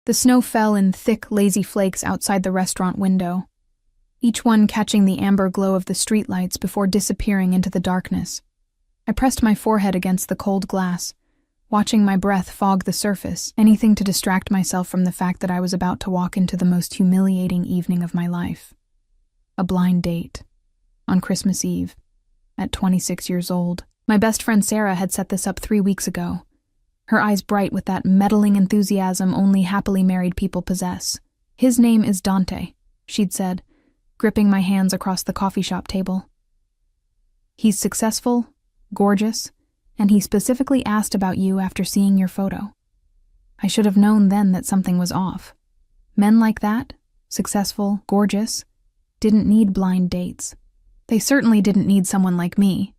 The snow fell in thick, lazy flakes outside the restaurant window, each one catching the amber glow of the streetlights before disappearing into the darkness. I pressed my forehead against the cold glass, watching my breath fog the surface, anything to distract myself from the fact that I was about to walk into the most humiliating evening of my life. A blind date. On Christmas Eve. At 26 years old. My best friend Sarah had set this up 3 weeks ago, her eyes bright with that meddling enthusiasm only happily married people possess. "His name is Dante," she'd said, gripping my hands across the coffee shop table. "He's successful, gorgeous, and he specifically asked about you after seeing your photo." I should have known then that something was off. Men like that, successful, gorgeous, didn't need blind dates. They certainly didn't need someone like me.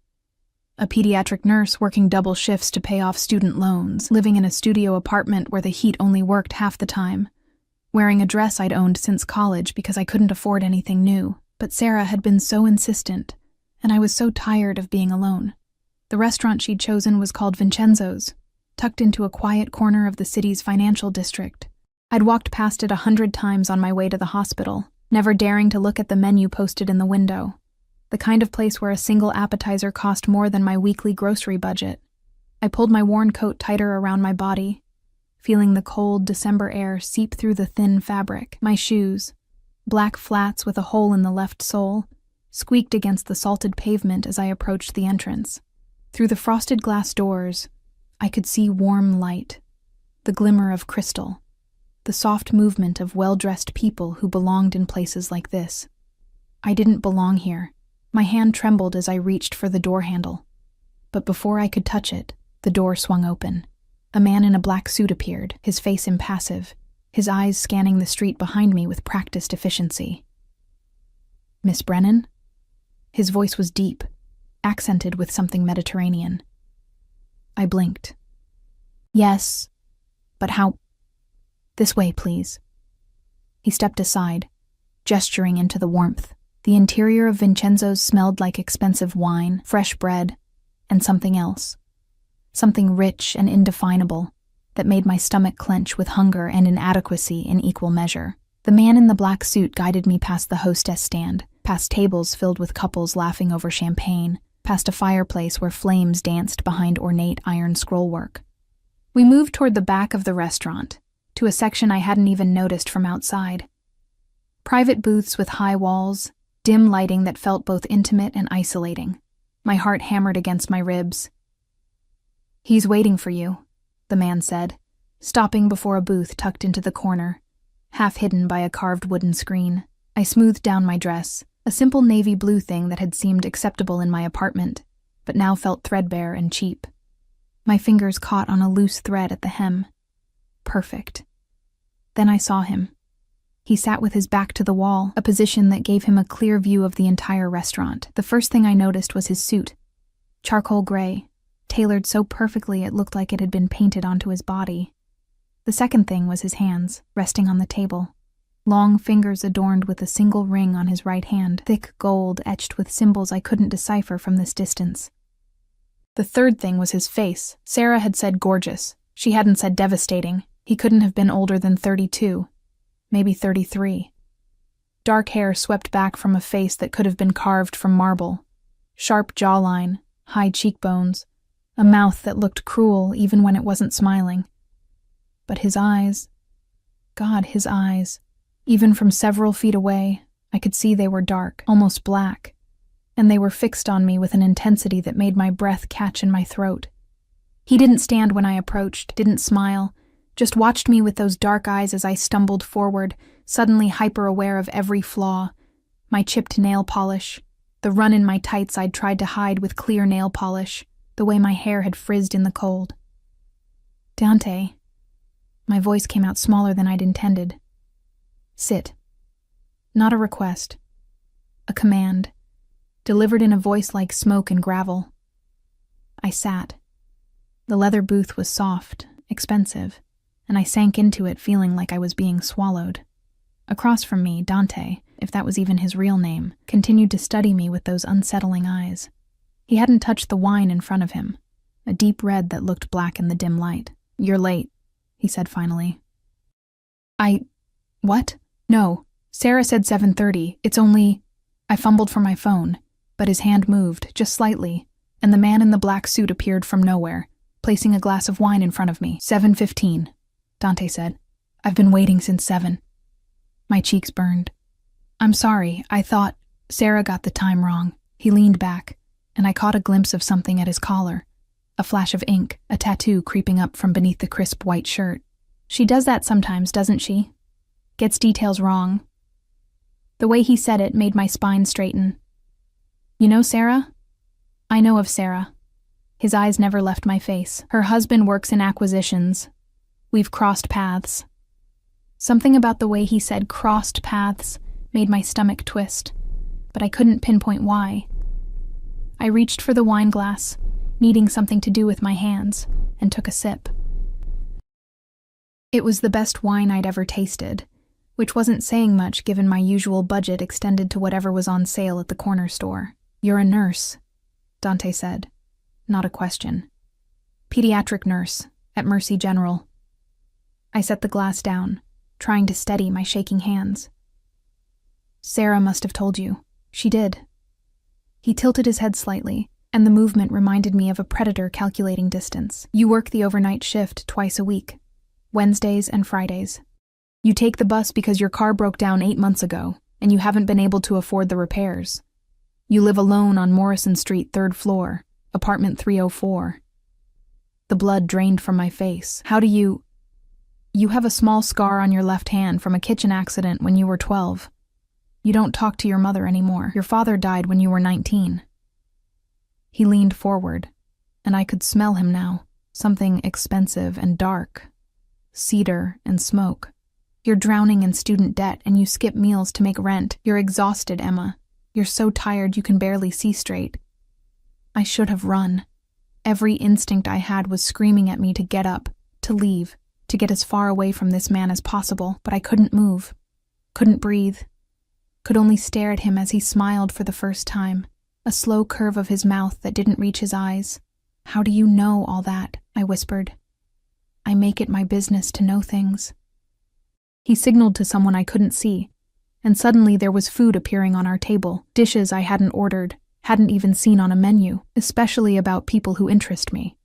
A pediatric nurse working double shifts to pay off student loans, living in a studio apartment where the heat only worked half the time, wearing a dress I'd owned since college because I couldn't afford anything new. But Sarah had been so insistent, and I was so tired of being alone. The restaurant she'd chosen was called Vincenzo's, tucked into a quiet corner of the city's financial district. I'd walked past it 100 times on my way to the hospital, never daring to look at the menu posted in the window. The kind of place where a single appetizer cost more than my weekly grocery budget. I pulled my worn coat tighter around my body, feeling the cold December air seep through the thin fabric. My shoes, black flats with a hole in the left sole, squeaked against the salted pavement as I approached the entrance. Through the frosted glass doors, I could see warm light, the glimmer of crystal, the soft movement of well-dressed people who belonged in places like this. I didn't belong here. My hand trembled as I reached for the door handle. But before I could touch it, the door swung open. A man in a black suit appeared, his face impassive, his eyes scanning the street behind me with practiced efficiency. "Miss Brennan?" His voice was deep, accented with something Mediterranean. I blinked. "Yes, but how—" "This way, please." He stepped aside, gesturing into the warmth. The interior of Vincenzo's smelled like expensive wine, fresh bread, and something else. Something rich and indefinable that made my stomach clench with hunger and inadequacy in equal measure. The man in the black suit guided me past the hostess stand, past tables filled with couples laughing over champagne, past a fireplace where flames danced behind ornate iron scrollwork. We moved toward the back of the restaurant, to a section I hadn't even noticed from outside. Private booths with high walls, dim lighting that felt both intimate and isolating. My heart hammered against my ribs. "He's waiting for you," the man said, stopping before a booth tucked into the corner, half hidden by a carved wooden screen. I smoothed down my dress, a simple navy blue thing that had seemed acceptable in my apartment, but now felt threadbare and cheap. My fingers caught on a loose thread at the hem. Perfect. Then I saw him. He sat with his back to the wall, a position that gave him a clear view of the entire restaurant. The first thing I noticed was his suit. Charcoal gray, tailored so perfectly it looked like it had been painted onto his body. The second thing was his hands, resting on the table. Long fingers adorned with a single ring on his right hand, thick gold etched with symbols I couldn't decipher from this distance. The third thing was his face. Sarah had said gorgeous. She hadn't said devastating. He couldn't have been older than 32. Maybe 33. Dark hair swept back from a face that could have been carved from marble. Sharp jawline, high cheekbones, a mouth that looked cruel even when it wasn't smiling. But his eyes, God, his eyes, even from several feet away, I could see they were dark, almost black, and they were fixed on me with an intensity that made my breath catch in my throat. He didn't stand when I approached, didn't smile, just watched me with those dark eyes as I stumbled forward, suddenly hyper-aware of every flaw. My chipped nail polish, the run in my tights I'd tried to hide with clear nail polish, the way my hair had frizzed in the cold. "Dante." My voice came out smaller than I'd intended. "Sit." Not a request. A command, delivered in a voice like smoke and gravel. I sat. The leather booth was soft, expensive, and I sank into it feeling like I was being swallowed. Across from me, Dante, if that was even his real name, continued to study me with those unsettling eyes. He hadn't touched the wine in front of him, a deep red that looked black in the dim light. "You're late," he said finally. What? No. Sarah said 7:30. It's only... I fumbled for my phone, but his hand moved, just slightly, and the man in the black suit appeared from nowhere, placing a glass of wine in front of me. 7:15, Dante said. I've been waiting since 7. My cheeks burned. I'm sorry, I thought... Sarah got the time wrong. He leaned back, and I caught a glimpse of something at his collar. A flash of ink, a tattoo creeping up from beneath the crisp white shirt. She does that sometimes, doesn't she? Gets details wrong. The way he said it made my spine straighten. You know Sarah? I know of Sarah. His eyes never left my face. Her husband works in acquisitions. We've crossed paths. Something about the way he said crossed paths made my stomach twist, but I couldn't pinpoint why. I reached for the wine glass, needing something to do with my hands, and took a sip. It was the best wine I'd ever tasted, which wasn't saying much given my usual budget extended to whatever was on sale at the corner store. You're a nurse, Dante said. Not a question. Pediatric nurse, at Mercy General. I set the glass down, trying to steady my shaking hands. Sarah must have told you. She did. He tilted his head slightly, and the movement reminded me of a predator calculating distance. You work the overnight shift twice a week, Wednesdays and Fridays. You take the bus because your car broke down 8 months ago, and you haven't been able to afford the repairs. You live alone on Morrison Street, 3rd floor, apartment 304. The blood drained from my face. How do you... You have a small scar on your left hand from a kitchen accident when you were 12. You don't talk to your mother anymore. Your father died when you were 19. He leaned forward, and I could smell him now, something expensive and dark. Cedar and smoke. You're drowning in student debt and you skip meals to make rent. You're exhausted, Emma. You're so tired you can barely see straight. I should have run. Every instinct I had was screaming at me to get up, to leave, to get as far away from this man as possible, but I couldn't move, couldn't breathe, could only stare at him as he smiled for the first time, a slow curve of his mouth that didn't reach his eyes. How do you know all that? I whispered. I make it my business to know things. He signaled to someone I couldn't see, and suddenly there was food appearing on our table, dishes I hadn't ordered, hadn't even seen on a menu, especially about people who interest me.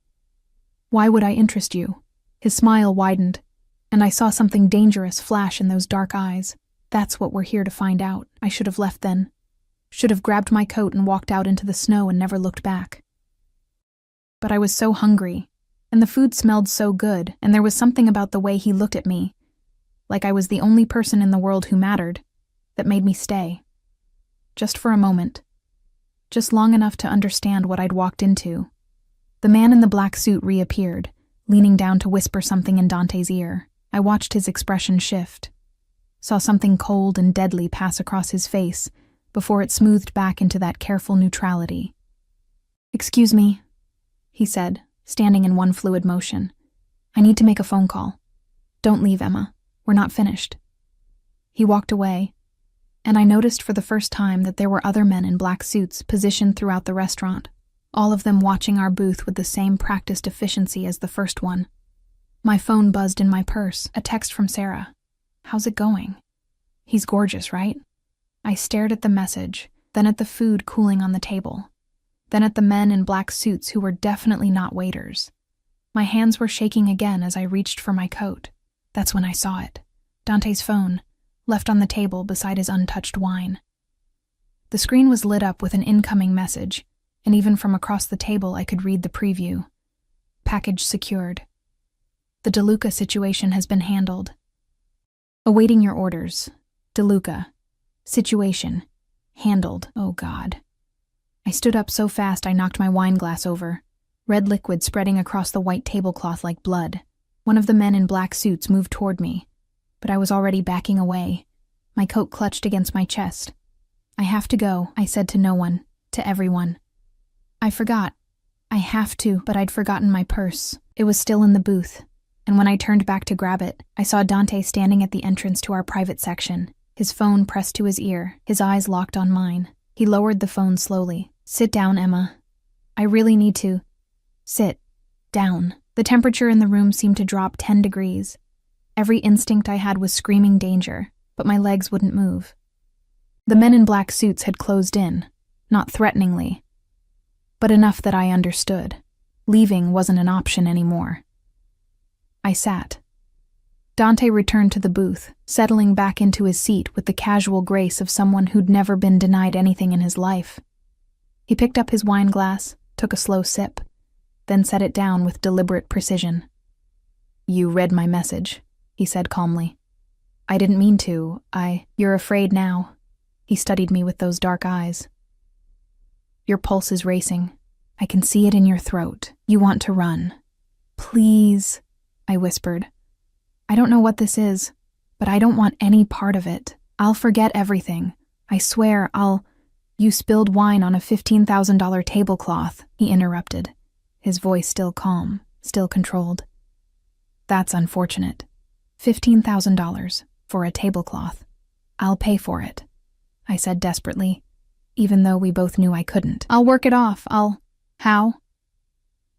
Why would I interest you? His smile widened, and I saw something dangerous flash in those dark eyes. That's what we're here to find out. I should have left then. Should have grabbed my coat and walked out into the snow and never looked back. But I was so hungry, and the food smelled so good, and there was something about the way he looked at me, like I was the only person in the world who mattered, that made me stay. Just for a moment. Just long enough to understand what I'd walked into. The man in the black suit reappeared, leaning down to whisper something in Dante's ear. I watched his expression shift. Saw something cold and deadly pass across his face before it smoothed back into that careful neutrality. Excuse me, he said, standing in one fluid motion. I need to make a phone call. Don't leave, Emma. We're not finished. He walked away, and I noticed for the first time that there were other men in black suits positioned throughout the restaurant, all of them watching our booth with the same practiced efficiency as the first one. My phone buzzed in my purse, a text from Sarah. How's it going? He's gorgeous, right? I stared at the message, then at the food cooling on the table, then at the men in black suits who were definitely not waiters. My hands were shaking again as I reached for my coat. That's when I saw it. Dante's phone, left on the table beside his untouched wine. The screen was lit up with an incoming message, and even from across the table I could read the preview. Package secured. The DeLuca situation has been handled. Awaiting your orders. DeLuca. Situation. Handled. Oh God. I stood up so fast I knocked my wine glass over, red liquid spreading across the white tablecloth like blood. One of the men in black suits moved toward me, but I was already backing away, my coat clutched against my chest. I have to go, I said to no one, to everyone. I forgot. I have to, but I'd forgotten my purse. It was still in the booth, and when I turned back to grab it, I saw Dante standing at the entrance to our private section, his phone pressed to his ear, his eyes locked on mine. He lowered the phone slowly. Sit down, Emma. I really need to. Sit. Down. The temperature in the room seemed to drop 10 degrees. Every instinct I had was screaming danger, but my legs wouldn't move. The men in black suits had closed in, not threateningly, but enough that I understood. Leaving wasn't an option anymore. I sat. Dante returned to the booth, settling back into his seat with the casual grace of someone who'd never been denied anything in his life. He picked up his wine glass, took a slow sip, then set it down with deliberate precision. "You read my message," he said calmly. "I didn't mean to. You're afraid now." He studied me with those dark eyes. "Your pulse is racing. I can see it in your throat. You want to run." "Please," I whispered. "I don't know what this is, but I don't want any part of it. I'll forget everything. I swear You spilled wine on a $15,000 tablecloth," he interrupted, his voice still calm, still controlled. "That's unfortunate. $15,000 for a tablecloth. I'll pay for it," I said desperately, even though we both knew I couldn't. "I'll work it off. How?"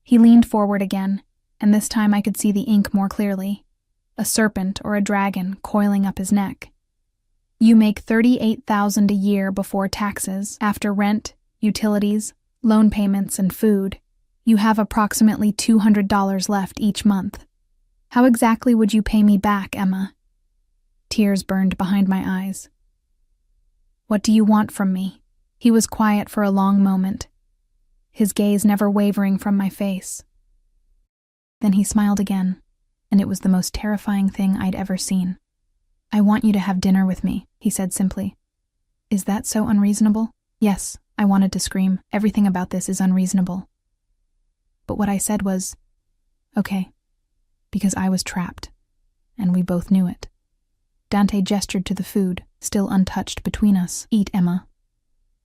He leaned forward again, and this time I could see the ink more clearly. A serpent or a dragon coiling up his neck. "You make $38,000 a year before taxes, after rent, utilities, loan payments, and food. You have approximately $200 left each month. How exactly would you pay me back, Emma?" Tears burned behind my eyes. "What do you want from me?" He was quiet for a long moment, his gaze never wavering from my face. Then he smiled again, and it was the most terrifying thing I'd ever seen. "I want you to have dinner with me," he said simply. "Is that so unreasonable?" Yes, I wanted to scream. Everything about this is unreasonable. But what I said was, "Okay," because I was trapped, and we both knew it. Dante gestured to the food, still untouched between us. "Eat, Emma.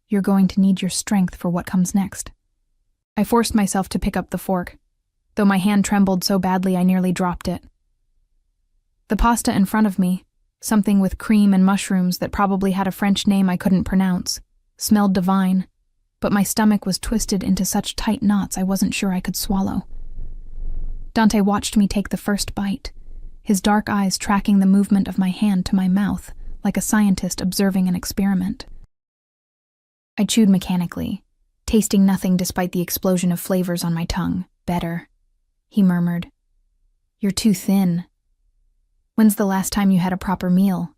You're going to need your strength for what comes next." I forced myself to pick up the fork, though my hand trembled so badly I nearly dropped it. The pasta in front of me, something with cream and mushrooms that probably had a French name I couldn't pronounce, smelled divine, but my stomach was twisted into such tight knots I wasn't sure I could swallow. Dante watched me take the first bite, his dark eyes tracking the movement of my hand to my mouth like a scientist observing an experiment. I chewed mechanically, tasting nothing despite the explosion of flavors on my tongue. "Better," he murmured. "You're too thin. When's the last time you had a proper meal?"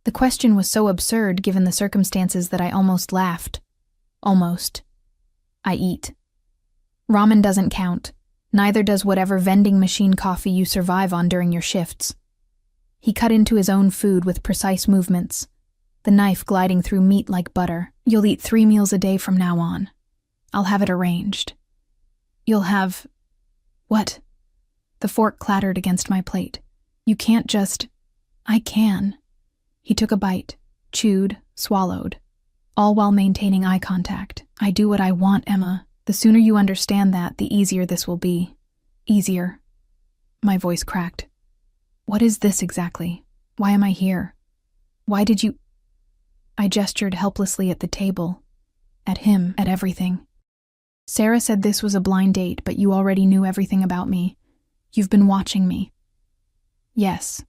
The question was so absurd given the circumstances that I almost laughed. Almost. "I eat. Ramen doesn't count. Neither does whatever vending machine coffee you survive on during your shifts." He cut into his own food with precise movements, the knife gliding through meat like butter. "You'll eat 3 meals a day from now on. I'll have it arranged. You'll have..." "What?" The fork clattered against my plate. "You can't just..." "I can." He took a bite, chewed, swallowed, all while maintaining eye contact. "I do what I want, Emma. The sooner you understand that, the easier this will be." "Easier." My voice cracked. "What is this exactly? Why am I here? Why did you..." I gestured helplessly at the table, at him, at everything. "Sarah said this was a blind date, but you already knew everything about me. You've been watching me." "Yes."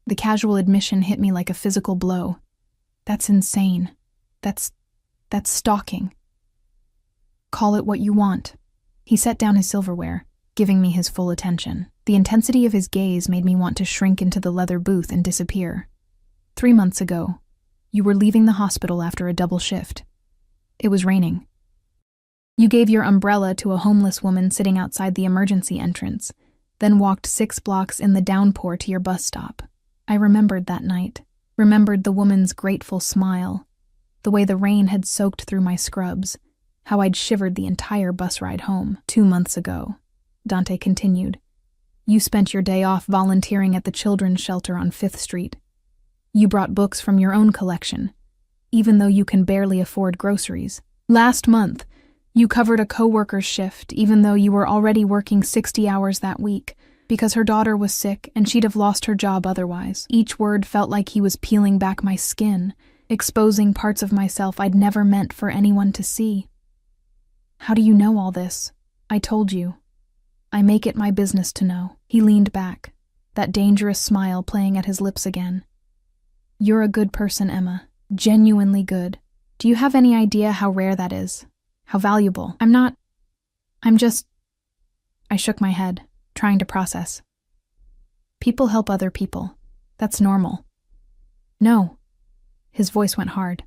The casual admission hit me like a physical blow. "That's insane. That's stalking. Call it what you want." He set down his silverware, giving me his full attention. The intensity of his gaze made me want to shrink into the leather booth and disappear. 3 months ago, you were leaving the hospital after a double shift. It was raining. You gave your umbrella to a homeless woman sitting outside the emergency entrance, then walked 6 blocks in the downpour to your bus stop. I remembered that night, remembered the woman's grateful smile, the way the rain had soaked through my scrubs, how I'd shivered the entire bus ride home. 2 months ago, Dante continued, you spent your day off volunteering at the children's shelter on 5th Street. You brought books from your own collection, even though you can barely afford groceries. Last month, you covered a coworker's shift, even though you were already working 60 hours that week, because her daughter was sick and she'd have lost her job otherwise. Each word felt like he was peeling back my skin, exposing parts of myself I'd never meant for anyone to see. How do you know all this? I told you. I make it my business to know. He leaned back, that dangerous smile playing at his lips again. "You're a good person, Emma. Genuinely good. Do you have any idea how rare that is? How valuable?" I'm just... I shook my head, trying to process. "People help other people. That's normal." "No." His voice went hard.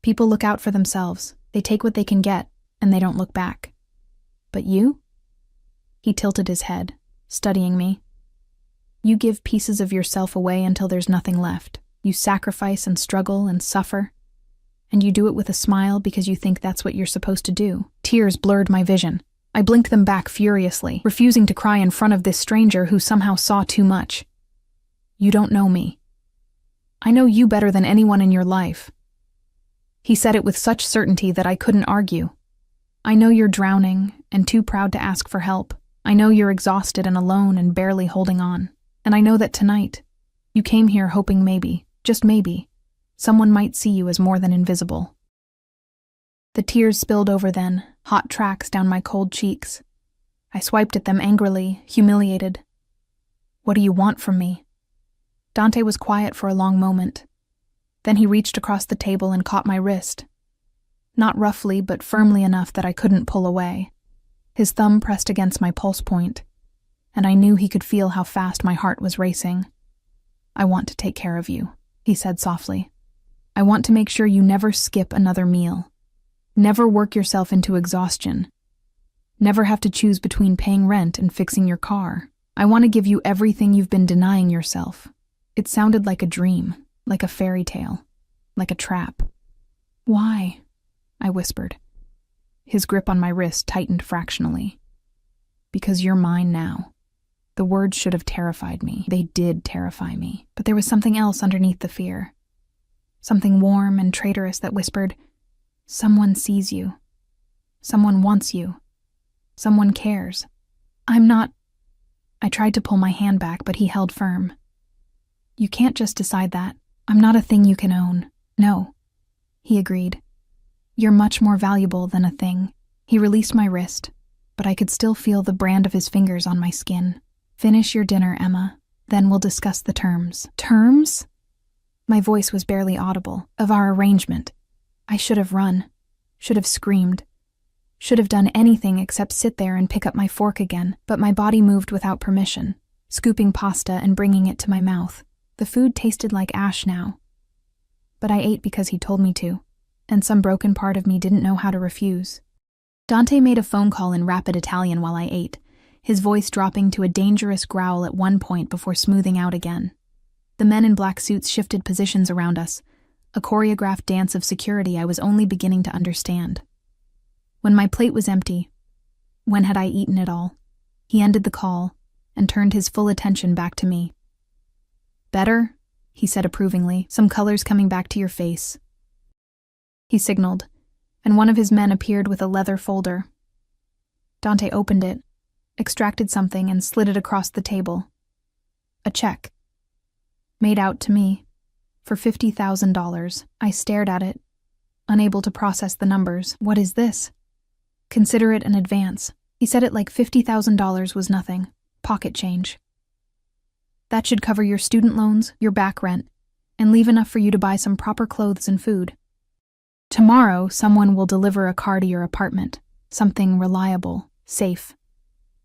"People look out for themselves. They take what they can get, and they don't look back. But you?" He tilted his head, studying me. "You give pieces of yourself away until there's nothing left. You sacrifice and struggle and suffer. And you do it with a smile because you think that's what you're supposed to do." Tears blurred my vision. I blinked them back furiously, refusing to cry in front of this stranger who somehow saw too much. "You don't know me. I know you better than anyone in your life." He said it with such certainty that I couldn't argue. "I know you're drowning and too proud to ask for help. I know you're exhausted and alone and barely holding on. And I know that tonight, you came here hoping maybe, just maybe, someone might see you as more than invisible." The tears spilled over then, hot tracks down my cold cheeks. I swiped at them angrily, humiliated. "What do you want from me?" Dante was quiet for a long moment. Then he reached across the table and caught my wrist. Not roughly, but firmly enough that I couldn't pull away. His thumb pressed against my pulse point, and I knew he could feel how fast my heart was racing. "I want to take care of you," he said softly. "I want to make sure you never skip another meal. Never work yourself into exhaustion. Never have to choose between paying rent and fixing your car. I want to give you everything you've been denying yourself." It sounded like a dream, like a fairy tale, like a trap. "Why?" I whispered. His grip on my wrist tightened fractionally. "Because you're mine now." The words should have terrified me. They did terrify me. But there was something else underneath the fear. Something warm and traitorous that whispered, "Someone sees you. Someone wants you. Someone cares." "I'm not..." I tried to pull my hand back, but he held firm. "You can't just decide that. I'm not a thing you can own." "No," he agreed. "You're much more valuable than a thing." He released my wrist, but I could still feel the brand of his fingers on my skin. "Finish your dinner, Emma. Then we'll discuss the terms." "Terms?" My voice was barely audible. "Of our arrangement." I should have run, should have screamed, should have done anything except sit there and pick up my fork again, but my body moved without permission, scooping pasta and bringing it to my mouth. The food tasted like ash now. But I ate because he told me to, and some broken part of me didn't know how to refuse. Dante made a phone call in rapid Italian while I ate, his voice dropping to a dangerous growl at one point before smoothing out again. The men in black suits shifted positions around us, a choreographed dance of security I was only beginning to understand. When my plate was empty, when had I eaten it all, he ended the call and turned his full attention back to me. "Better?" he said approvingly, "some colors coming back to your face." He signaled, and one of his men appeared with a leather folder. Dante opened it, extracted something, and slid it across the table. A check. Made out to me. For $50,000. I stared at it, unable to process the numbers. "What is this?" "Consider it an advance." He said it like $50,000 was nothing. Pocket change. "That should cover your student loans, your back rent, and leave enough for you to buy some proper clothes and food. Tomorrow, someone will deliver a car to your apartment. Something reliable, safe.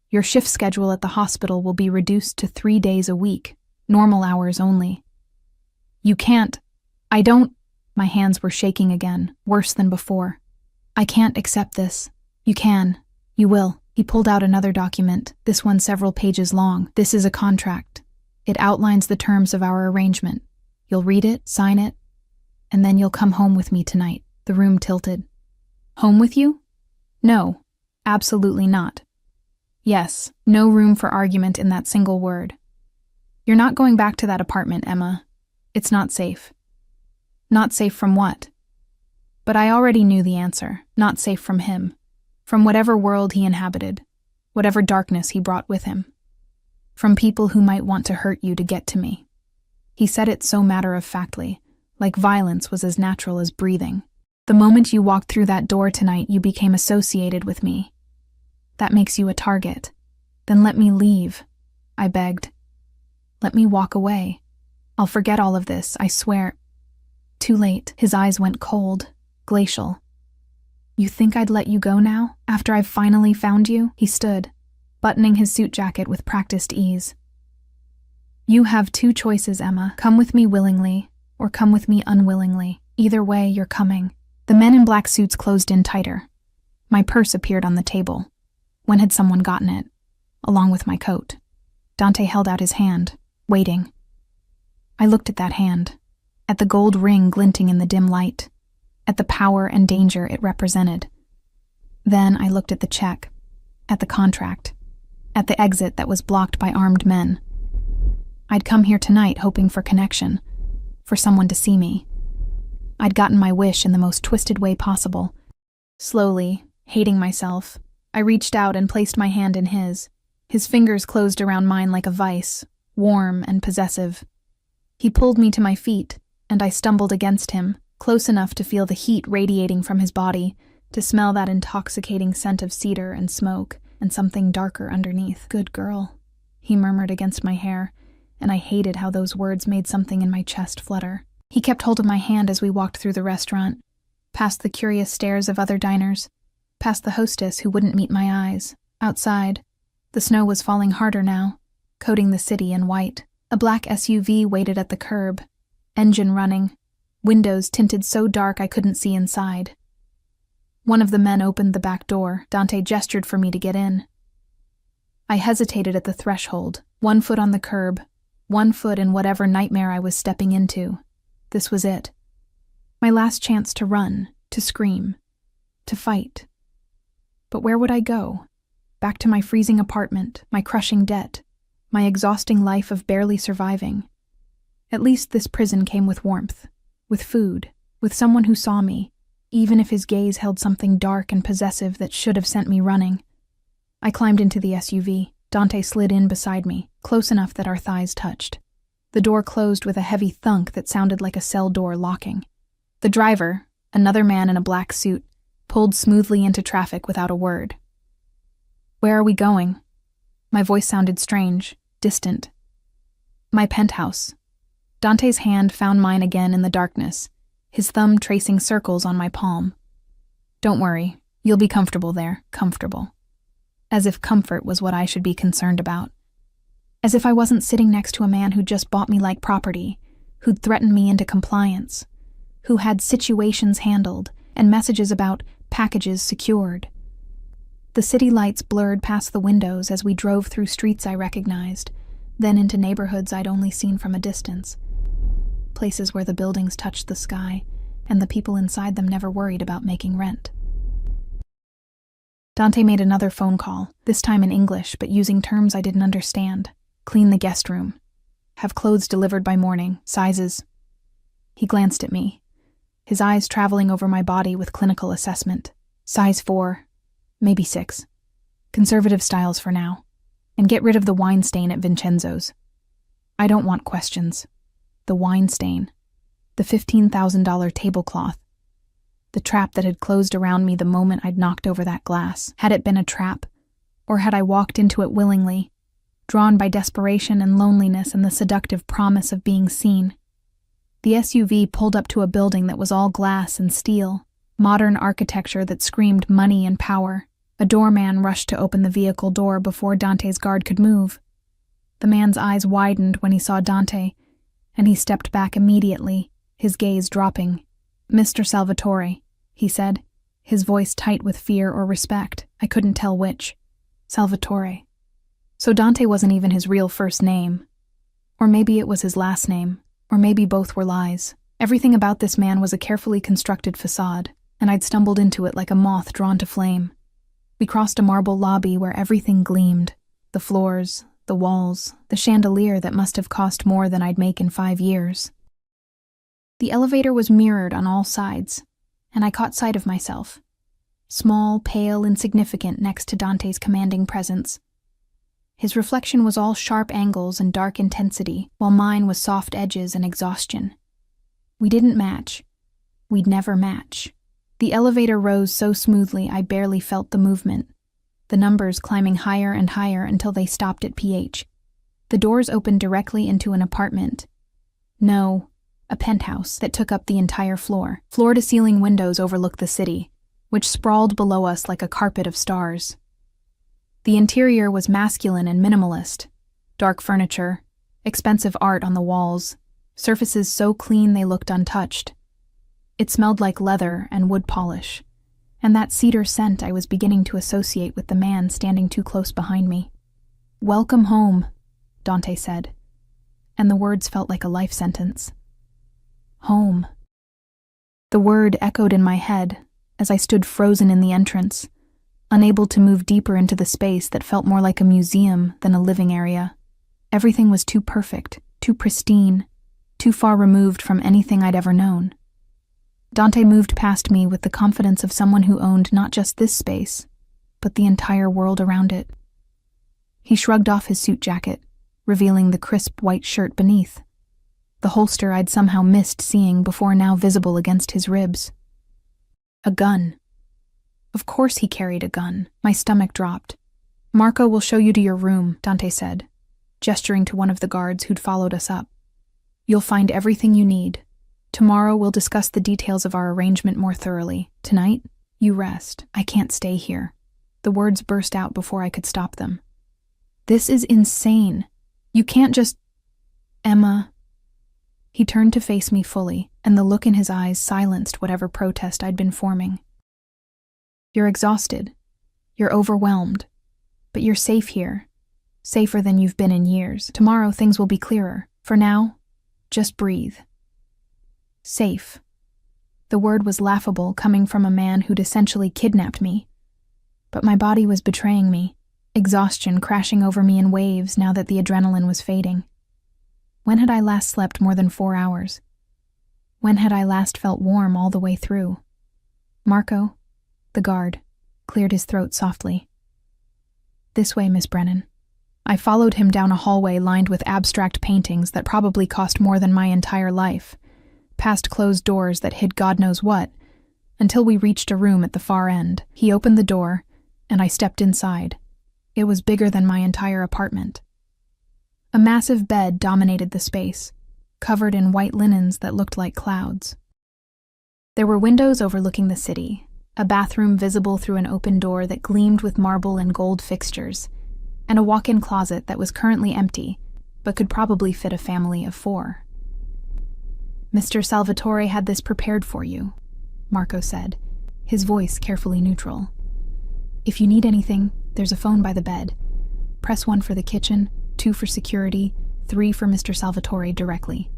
Your shift schedule at the hospital will be reduced to 3 days a week, normal hours only. You can't. I don't..." My hands were shaking again, worse than before. "I can't accept this." "You can. You will." He pulled out another document, this one several pages long. "This is a contract. It outlines the terms of our arrangement. You'll read it, sign it, and then you'll come home with me tonight." The room tilted. "Home with you?" "No, absolutely not." Yes, no room for argument in that single word. "You're not going back to that apartment, Emma. It's not safe." "Not safe from what?" But I already knew the answer. Not safe from him. From whatever world he inhabited. Whatever darkness he brought with him. From people who might want to hurt you to get to me. He said it so matter-of-factly, like violence was as natural as breathing. "The moment you walked through that door tonight, you became associated with me. That makes you a target. Then let me leave," I begged. Let me walk away. I'll forget all of this, I swear. Too late. His eyes went cold, glacial. You think I'd let you go now, after I've finally found you? He stood, buttoning his suit jacket with practiced ease. You have two choices, Emma. Come with me willingly, or come with me unwillingly. Either way, you're coming. The men in black suits closed in tighter. My purse appeared on the table. When had someone gotten it? Along with my coat. Dante held out his hand, waiting. I looked at that hand, at the gold ring glinting in the dim light, at the power and danger it represented. Then I looked at the check, at the contract, at the exit that was blocked by armed men. I'd come here tonight hoping for connection, for someone to see me. I'd gotten my wish in the most twisted way possible. Slowly, hating myself, I reached out and placed my hand in his. His fingers closed around mine like a vice, warm and possessive. He pulled me to my feet, and I stumbled against him, close enough to feel the heat radiating from his body, to smell that intoxicating scent of cedar and smoke, and something darker underneath. Good girl, he murmured against my hair, and I hated how those words made something in my chest flutter. He kept hold of my hand as we walked through the restaurant, past the curious stares of other diners, past the hostess who wouldn't meet my eyes. Outside, the snow was falling harder now, coating the city in white. A black SUV waited at the curb, engine running, windows tinted so dark I couldn't see inside. One of the men opened the back door. Dante gestured for me to get in. I hesitated at the threshold, 1 foot on the curb, 1 foot in whatever nightmare I was stepping into. This was it. My last chance to run, to scream, to fight. But where would I go? Back to my freezing apartment, my crushing debt, my exhausting life of barely surviving. At least this prison came with warmth, with food, with someone who saw me, even if his gaze held something dark and possessive that should have sent me running. I climbed into the SUV. Dante slid in beside me, close enough that our thighs touched. The door closed with a heavy thunk that sounded like a cell door locking. The driver, another man in a black suit, pulled smoothly into traffic without a word. Where are we going? My voice sounded strange, distant. My penthouse. Dante's hand found mine again in the darkness, his thumb tracing circles on my palm. Don't worry, you'll be comfortable there, comfortable. As if comfort was what I should be concerned about. As if I wasn't sitting next to a man who'd just bought me like property, who'd threatened me into compliance, who had situations handled and messages about packages secured. The city lights blurred past the windows as we drove through streets I recognized, then into neighborhoods I'd only seen from a distance. Places where the buildings touched the sky, and the people inside them never worried about making rent. Dante made another phone call, this time in English, but using terms I didn't understand. Clean the guest room. Have clothes delivered by morning, sizes. He glanced at me, his eyes traveling over my body with clinical assessment. Size 4, maybe 6. Conservative styles for now. And get rid of the wine stain at Vincenzo's. I don't want questions. The wine stain. The $15,000 tablecloth. The trap that had closed around me the moment I'd knocked over that glass. Had it been a trap? Or had I walked into it willingly, drawn by desperation and loneliness and the seductive promise of being seen? The SUV pulled up to a building that was all glass and steel, modern architecture that screamed money and power. A doorman rushed to open the vehicle door before Dante's guard could move. The man's eyes widened when he saw Dante, and he stepped back immediately, his gaze dropping. Mr. Salvatore, he said, his voice tight with fear or respect. I couldn't tell which. Salvatore. So Dante wasn't even his real first name. Or maybe it was his last name, or maybe both were lies. Everything about this man was a carefully constructed facade, and I'd stumbled into it like a moth drawn to flame. We crossed a marble lobby where everything gleamed. The floors, the walls, the chandelier that must have cost more than I'd make in 5 years. The elevator was mirrored on all sides, and I caught sight of myself. Small, pale, insignificant next to Dante's commanding presence. His reflection was all sharp angles and dark intensity, while mine was soft edges and exhaustion. We didn't match. We'd never match. The elevator rose so smoothly I barely felt the movement, the numbers climbing higher and higher until they stopped at pH. The doors opened directly into an apartment. No, a penthouse that took up the entire floor. Floor-to-ceiling windows overlooked the city, which sprawled below us like a carpet of stars. The interior was masculine and minimalist. Dark furniture, expensive art on the walls, surfaces so clean they looked untouched. It smelled like leather and wood polish, and that cedar scent I was beginning to associate with the man standing too close behind me. "Welcome home," Dante said, and the words felt like a life sentence. Home. The word echoed in my head as I stood frozen in the entrance, unable to move deeper into the space that felt more like a museum than a living area. Everything was too perfect, too pristine, too far removed from anything I'd ever known. Dante moved past me with the confidence of someone who owned not just this space, but the entire world around it. He shrugged off his suit jacket, revealing the crisp white shirt beneath, the holster I'd somehow missed seeing before now visible against his ribs. A gun. Of course he carried a gun. My stomach dropped. "Marco will show you to your room," Dante said, gesturing to one of the guards who'd followed us up. "You'll find everything you need. Tomorrow we'll discuss the details of our arrangement more thoroughly. Tonight, you rest. I can't stay here." The words burst out before I could stop them. "This is insane. You can't just—" "Emma." He turned to face me fully, and the look in his eyes silenced whatever protest I'd been forming. "You're exhausted. You're overwhelmed. But you're safe here. Safer than you've been in years. Tomorrow things will be clearer. For now, just breathe." Safe. The word was laughable coming from a man who'd essentially kidnapped me. But my body was betraying me, exhaustion crashing over me in waves now that the adrenaline was fading. When had I last slept more than 4 hours? When had I last felt warm all the way through? Marco, the guard, cleared his throat softly. "This way, Miss Brennan." I followed him down a hallway lined with abstract paintings that probably cost more than my entire life, past closed doors that hid God knows what, until we reached a room at the far end. He opened the door, and I stepped inside. It was bigger than my entire apartment. A massive bed dominated the space, covered in white linens that looked like clouds. There were windows overlooking the city, a bathroom visible through an open door that gleamed with marble and gold fixtures, and a walk-in closet that was currently empty, but could probably fit a family of 4. "Mr. Salvatore had this prepared for you," Marco said, his voice carefully neutral. "If you need anything, there's a phone by the bed. Press 1 for the kitchen, 2 for security, 3 for Mr. Salvatore directly.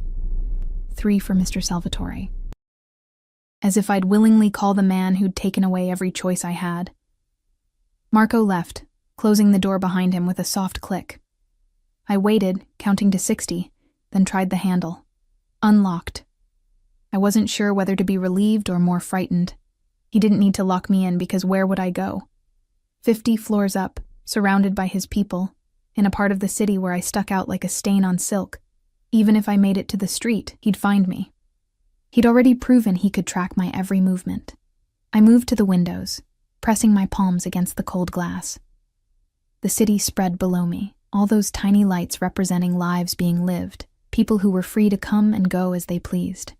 3 for Mr. Salvatore." As if I'd willingly call the man who'd taken away every choice I had. Marco left, closing the door behind him with a soft click. I waited, counting to 60, then tried the handle. Unlocked. I wasn't sure whether to be relieved or more frightened. He didn't need to lock me in because where would I go? 50 floors up, surrounded by his people, in a part of the city where I stuck out like a stain on silk. Even if I made it to the street, he'd find me. He'd already proven he could track my every movement. I moved to the windows, pressing my palms against the cold glass. The city spread below me, all those tiny lights representing lives being lived, people who were free to come and go as they pleased.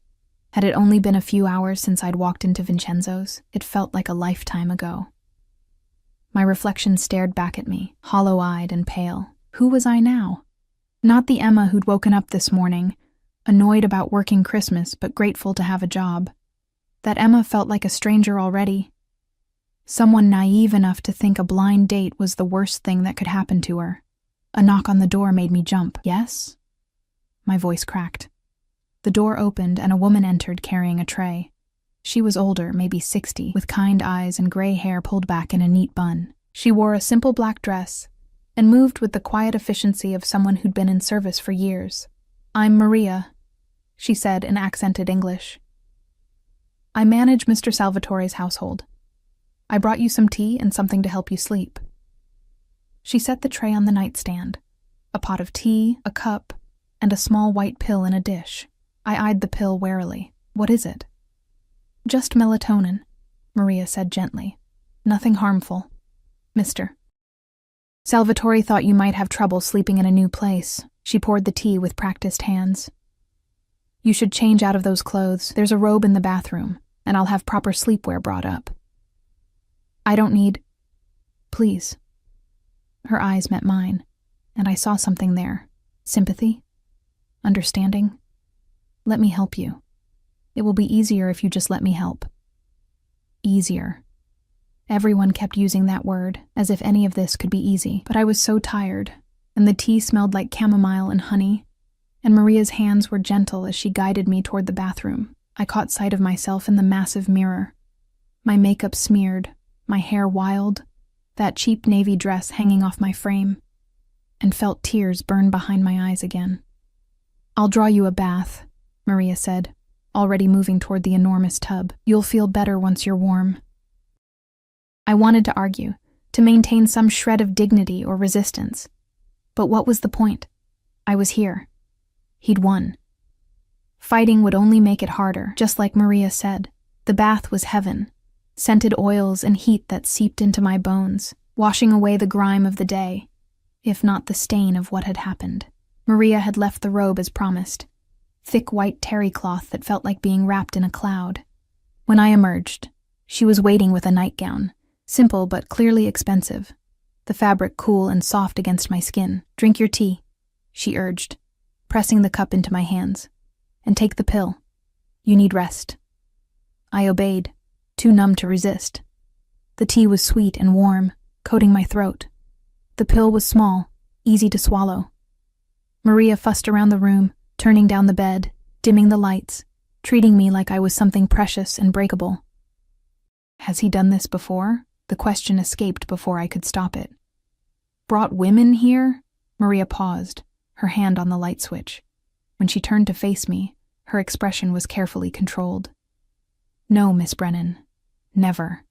Had it only been a few hours since I'd walked into Vincenzo's, it felt like a lifetime ago. My reflection stared back at me, hollow-eyed and pale. Who was I now? Not the Emma who'd woken up this morning, annoyed about working Christmas but grateful to have a job. That Emma felt like a stranger already. Someone naive enough to think a blind date was the worst thing that could happen to her. A knock on the door made me jump. "Yes?" My voice cracked. The door opened and a woman entered carrying a tray. She was older, maybe 60, with kind eyes and gray hair pulled back in a neat bun. She wore a simple black dress and moved with the quiet efficiency of someone who'd been in service for years. "I'm Maria," she said in accented English. "I manage Mr. Salvatore's household. I brought you some tea and something to help you sleep." She set the tray on the nightstand, a pot of tea, a cup, and a small white pill in a dish. I eyed the pill warily. "What is it?" "Just melatonin," Maria said gently. "Nothing harmful. Mr. Salvatore thought you might have trouble sleeping in a new place. She poured the tea with practiced hands. You should change out of those clothes. There's a robe in the bathroom, and I'll have proper sleepwear brought up. I don't need... Please. Her eyes met mine, and I saw something there. Sympathy? Understanding? Let me help you. It will be easier if you just let me help. Easier. Everyone kept using that word, as if any of this could be easy. But I was so tired, and the tea smelled like chamomile and honey, and Maria's hands were gentle as she guided me toward the bathroom. I caught sight of myself in the massive mirror. My makeup smeared, my hair wild, that cheap navy dress hanging off my frame, and felt tears burn behind my eyes again. I'll draw you a bath, Maria said, already moving toward the enormous tub. You'll feel better once you're warm. I wanted to argue, to maintain some shred of dignity or resistance. But what was the point? I was here. He'd won. Fighting would only make it harder, just like Maria said. The bath was heaven, scented oils and heat that seeped into my bones, washing away the grime of the day, if not the stain of what had happened. Maria had left the robe as promised, thick white terry cloth that felt like being wrapped in a cloud. When I emerged, she was waiting with a nightgown, simple but clearly expensive, the fabric cool and soft against my skin. Drink your tea, she urged, pressing the cup into my hands. And take the pill. You need rest. I obeyed, too numb to resist. The tea was sweet and warm, coating my throat. The pill was small, easy to swallow. Maria fussed around the room, turning down the bed, dimming the lights, treating me like I was something precious and breakable. Has he done this before? The question escaped before I could stop it. Brought women here? Maria paused, her hand on the light switch. When she turned to face me, her expression was carefully controlled. No, Miss Brennan. Never.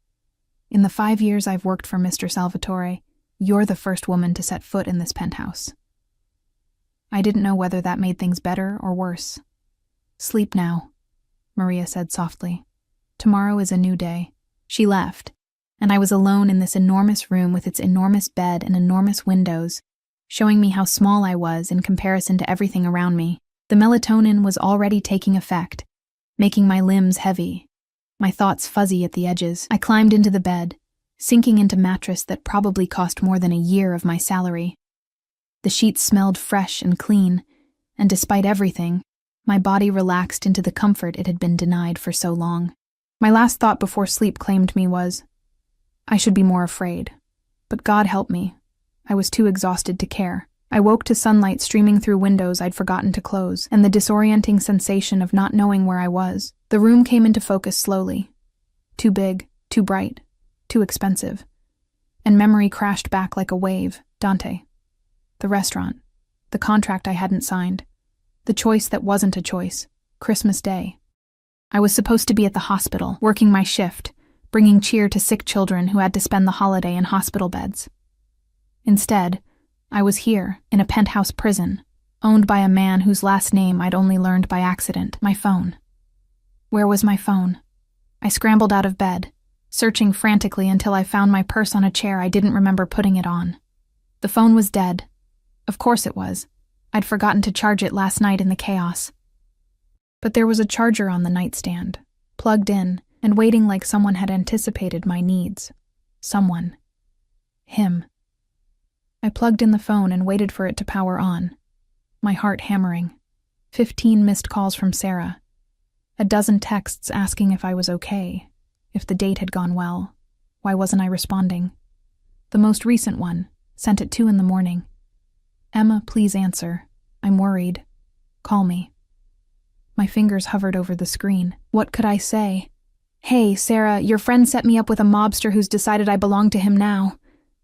In the 5 years I've worked for Mr. Salvatore, you're the first woman to set foot in this penthouse. I didn't know whether that made things better or worse. Sleep now, Maria said softly. Tomorrow is a new day. She left, and I was alone in this enormous room with its enormous bed and enormous windows, showing me how small I was in comparison to everything around me. The melatonin was already taking effect, making my limbs heavy, my thoughts fuzzy at the edges. I climbed into the bed, sinking into mattress that probably cost more than a year of my salary. The sheets smelled fresh and clean, and despite everything, my body relaxed into the comfort it had been denied for so long. My last thought before sleep claimed me was, I should be more afraid. But God help me. I was too exhausted to care. I woke to sunlight streaming through windows I'd forgotten to close, and the disorienting sensation of not knowing where I was. The room came into focus slowly. Too big, too bright, too expensive. And memory crashed back like a wave. Dante. The restaurant. The contract I hadn't signed. The choice that wasn't a choice. Christmas Day. I was supposed to be at the hospital, working my shift, bringing cheer to sick children who had to spend the holiday in hospital beds. Instead, I was here, in a penthouse prison, owned by a man whose last name I'd only learned by accident. My phone. Where was my phone? I scrambled out of bed, searching frantically until I found my purse on a chair I didn't remember putting it on. The phone was dead. Of course it was. I'd forgotten to charge it last night in the chaos. But there was a charger on the nightstand, plugged in, and waiting like someone had anticipated my needs. Someone. Him. I plugged in the phone and waited for it to power on, my heart hammering. 15 missed calls from Sarah. A dozen texts asking if I was okay, if the date had gone well. Why wasn't I responding? The most recent one, sent at 2 a.m. Emma, please answer. I'm worried. Call me. My fingers hovered over the screen. What could I say? Hey, Sarah, your friend set me up with a mobster who's decided I belong to him now.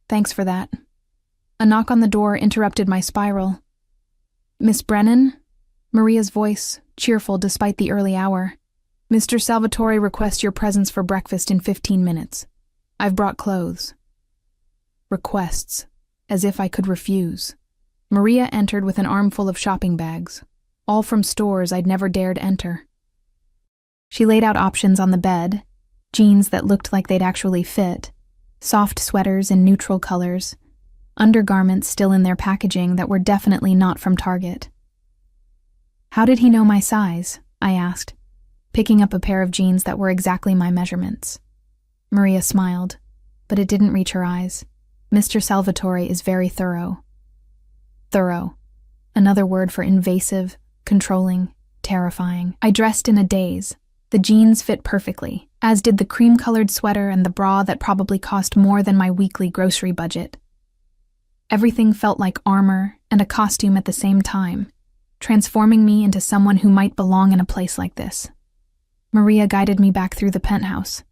Thanks for that. A knock on the door interrupted my spiral. Miss Brennan? Maria's voice, cheerful despite the early hour. Mr. Salvatore requests your presence for breakfast in 15 minutes. I've brought clothes. Requests, as if I could refuse. Maria entered with an armful of shopping bags, all from stores I'd never dared enter. She laid out options on the bed, jeans that looked like they'd actually fit, soft sweaters in neutral colors, undergarments still in their packaging that were definitely not from Target. "How did he know my size?" I asked, picking up a pair of jeans that were exactly my measurements. Maria smiled, but it didn't reach her eyes. "Mr. Salvatore is very thorough." Thorough. Another word for invasive, controlling, terrifying. I dressed in a daze. The jeans fit perfectly, as did the cream-colored sweater and the bra that probably cost more than my weekly grocery budget. Everything felt like armor and a costume at the same time, transforming me into someone who might belong in a place like this. Maria guided me back through the penthouse,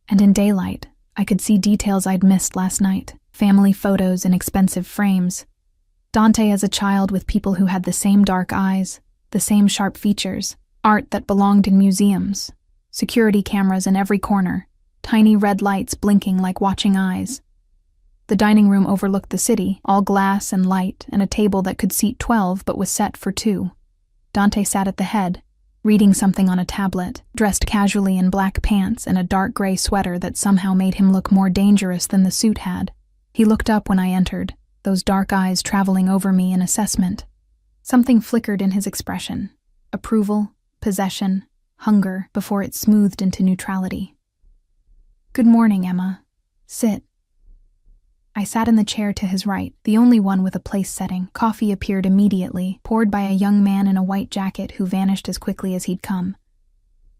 and in daylight, I could see details I'd missed last night, family photos in expensive frames. Dante as a child with people who had the same dark eyes, the same sharp features, art that belonged in museums, security cameras in every corner, tiny red lights blinking like watching eyes. The dining room overlooked the city, all glass and light, and a table that could seat 12 but was set for 2. Dante sat at the head, reading something on a tablet, dressed casually in black pants and a dark gray sweater that somehow made him look more dangerous than the suit had. He looked up when I entered, those dark eyes traveling over me in assessment. Something flickered in his expression. Approval, possession, hunger, before it smoothed into neutrality. "Good morning, Emma. Sit." I sat in the chair to his right, the only one with a place setting. Coffee appeared immediately, poured by a young man in a white jacket who vanished as quickly as he'd come.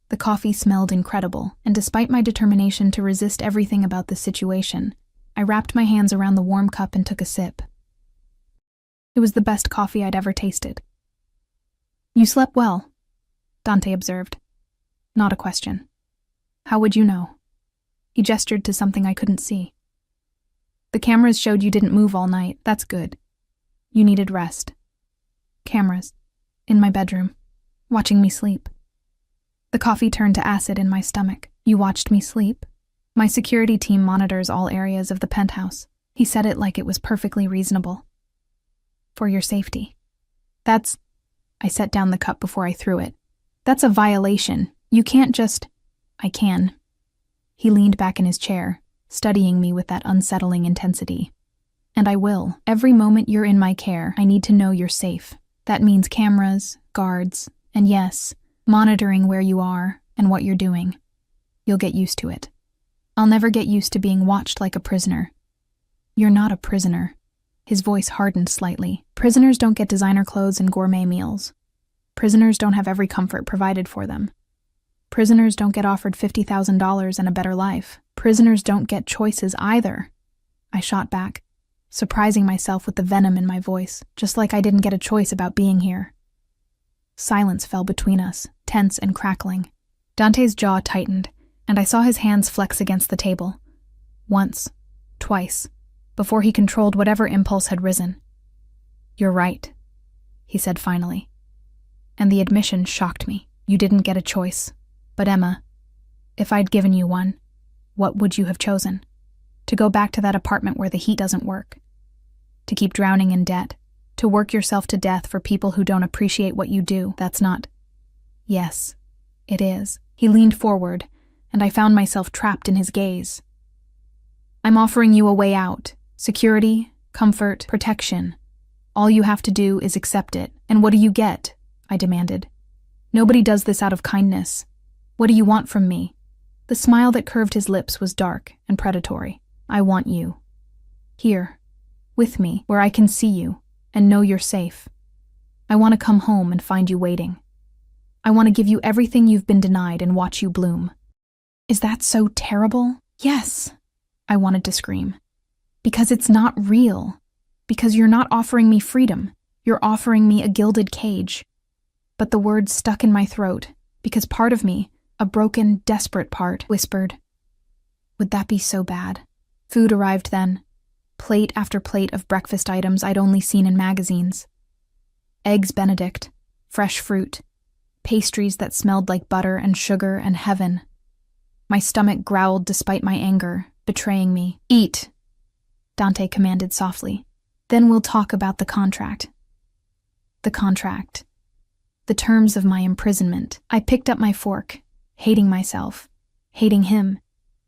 The coffee smelled incredible, and despite my determination to resist everything about the situation, I wrapped my hands around the warm cup and took a sip. It was the best coffee I'd ever tasted. "You slept well," Dante observed. Not a question. "How would you know?" He gestured to something I couldn't see. "The cameras showed you didn't move all night. That's good. You needed rest." "Cameras. In my bedroom. Watching me sleep." The coffee turned to acid in my stomach. "You watched me sleep?" "My security team monitors all areas of the penthouse." He said it like it was perfectly reasonable. "For your safety." "That's..." I set down the cup before I threw it. "That's a violation. You can't just..." "I can." He leaned back in his chair, studying me with that unsettling intensity. "And I will. Every moment you're in my care, I need to know you're safe. That means cameras, guards, and yes, monitoring where you are and what you're doing. You'll get used to it. I'll never get used to being watched like a prisoner." "You're not a prisoner." His voice hardened slightly. "Prisoners don't get designer clothes and gourmet meals. Prisoners don't have every comfort provided for them. Prisoners don't get offered $50,000 and a better life. Prisoners don't get choices either." I shot back, surprising myself with the venom in my voice, just like I didn't get a choice about being here. Silence fell between us, tense and crackling. Dante's jaw tightened, and I saw his hands flex against the table. Once, twice, before he controlled whatever impulse had risen. "You're right," he said finally. And the admission shocked me. "You didn't get a choice. But Emma, if I'd given you one, what would you have chosen? To go back to that apartment where the heat doesn't work? To keep drowning in debt? To work yourself to death for people who don't appreciate what you do? That's not..." "Yes, it is." He leaned forward, and I found myself trapped in his gaze. "I'm offering you a way out. Security, comfort, protection. All you have to do is accept it. And what do you get?" I demanded. "Nobody does this out of kindness. What do you want from me?" The smile that curved his lips was dark and predatory. "I want you. Here, with me, where I can see you and know you're safe. I want to come home and find you waiting. I want to give you everything you've been denied and watch you bloom." "Is that so terrible?" "Yes," I wanted to scream. "Because it's not real. Because you're not offering me freedom. You're offering me a gilded cage." But the words stuck in my throat, because part of me, a broken, desperate part, whispered, "Would that be so bad?" Food arrived then, plate after plate of breakfast items I'd only seen in magazines. Eggs Benedict, fresh fruit, pastries that smelled like butter and sugar and heaven. My stomach growled despite my anger, betraying me. "Eat," Dante commanded softly. "Then we'll talk about the contract." The contract. The terms of my imprisonment. I picked up my fork, hating myself, hating him,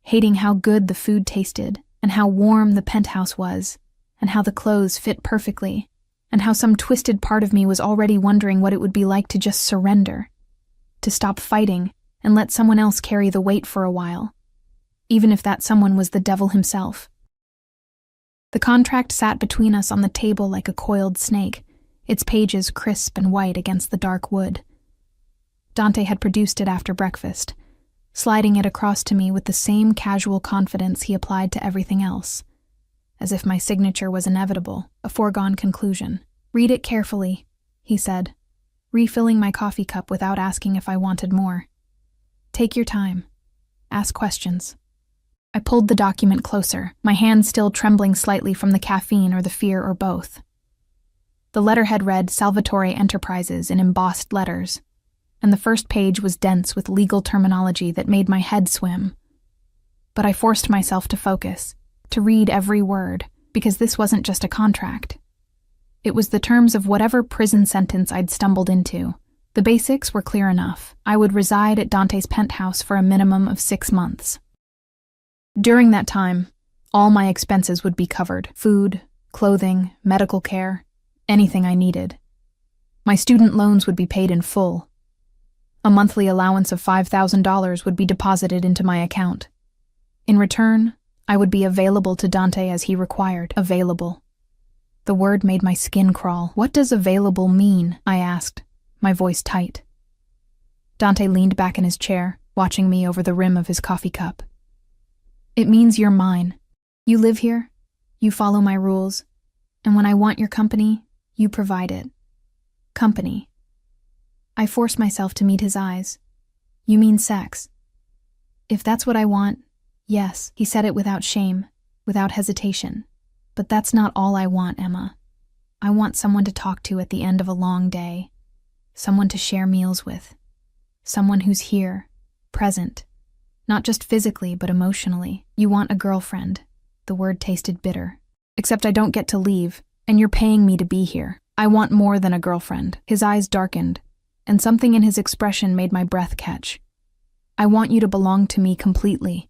hating how good the food tasted and how warm the penthouse was, and how the clothes fit perfectly, and how some twisted part of me was already wondering what it would be like to just surrender, to stop fighting and let someone else carry the weight for a while, even if that someone was the devil himself. The contract sat between us on the table like a coiled snake, its pages crisp and white against the dark wood. Dante had produced it after breakfast, sliding it across to me with the same casual confidence he applied to everything else, as if my signature was inevitable, a foregone conclusion. "Read it carefully," he said, refilling my coffee cup without asking if I wanted more. "Take your time. Ask questions." I pulled the document closer, my hand still trembling slightly from the caffeine or the fear or both. The letterhead read Salvatore Enterprises in embossed letters, and the first page was dense with legal terminology that made my head swim. But I forced myself to focus, to read every word, because this wasn't just a contract. It was the terms of whatever prison sentence I'd stumbled into. The basics were clear enough. I would reside at Dante's penthouse for a minimum of 6 months. During that time, all my expenses would be covered: food, clothing, medical care, anything I needed. My student loans would be paid in full. A monthly allowance of $5,000 would be deposited into my account. In return, I would be available to Dante as he required. Available. The word made my skin crawl. "What does available mean?" I asked, my voice tight. Dante leaned back in his chair, watching me over the rim of his coffee cup. "It means you're mine. You live here, you follow my rules, and when I want your company, you provide it. Company." I forced myself to meet his eyes. "You mean sex?" "If that's what I want, yes." He said it without shame, without hesitation. "But that's not all I want, Emma. I want someone to talk to at the end of a long day, someone to share meals with, someone who's here, present, not just physically but emotionally. You want a girlfriend." The word tasted bitter. "Except I don't get to leave, and you're paying me to be here. I want more than a girlfriend." His eyes darkened, and something in his expression made my breath catch. "I want you to belong to me completely.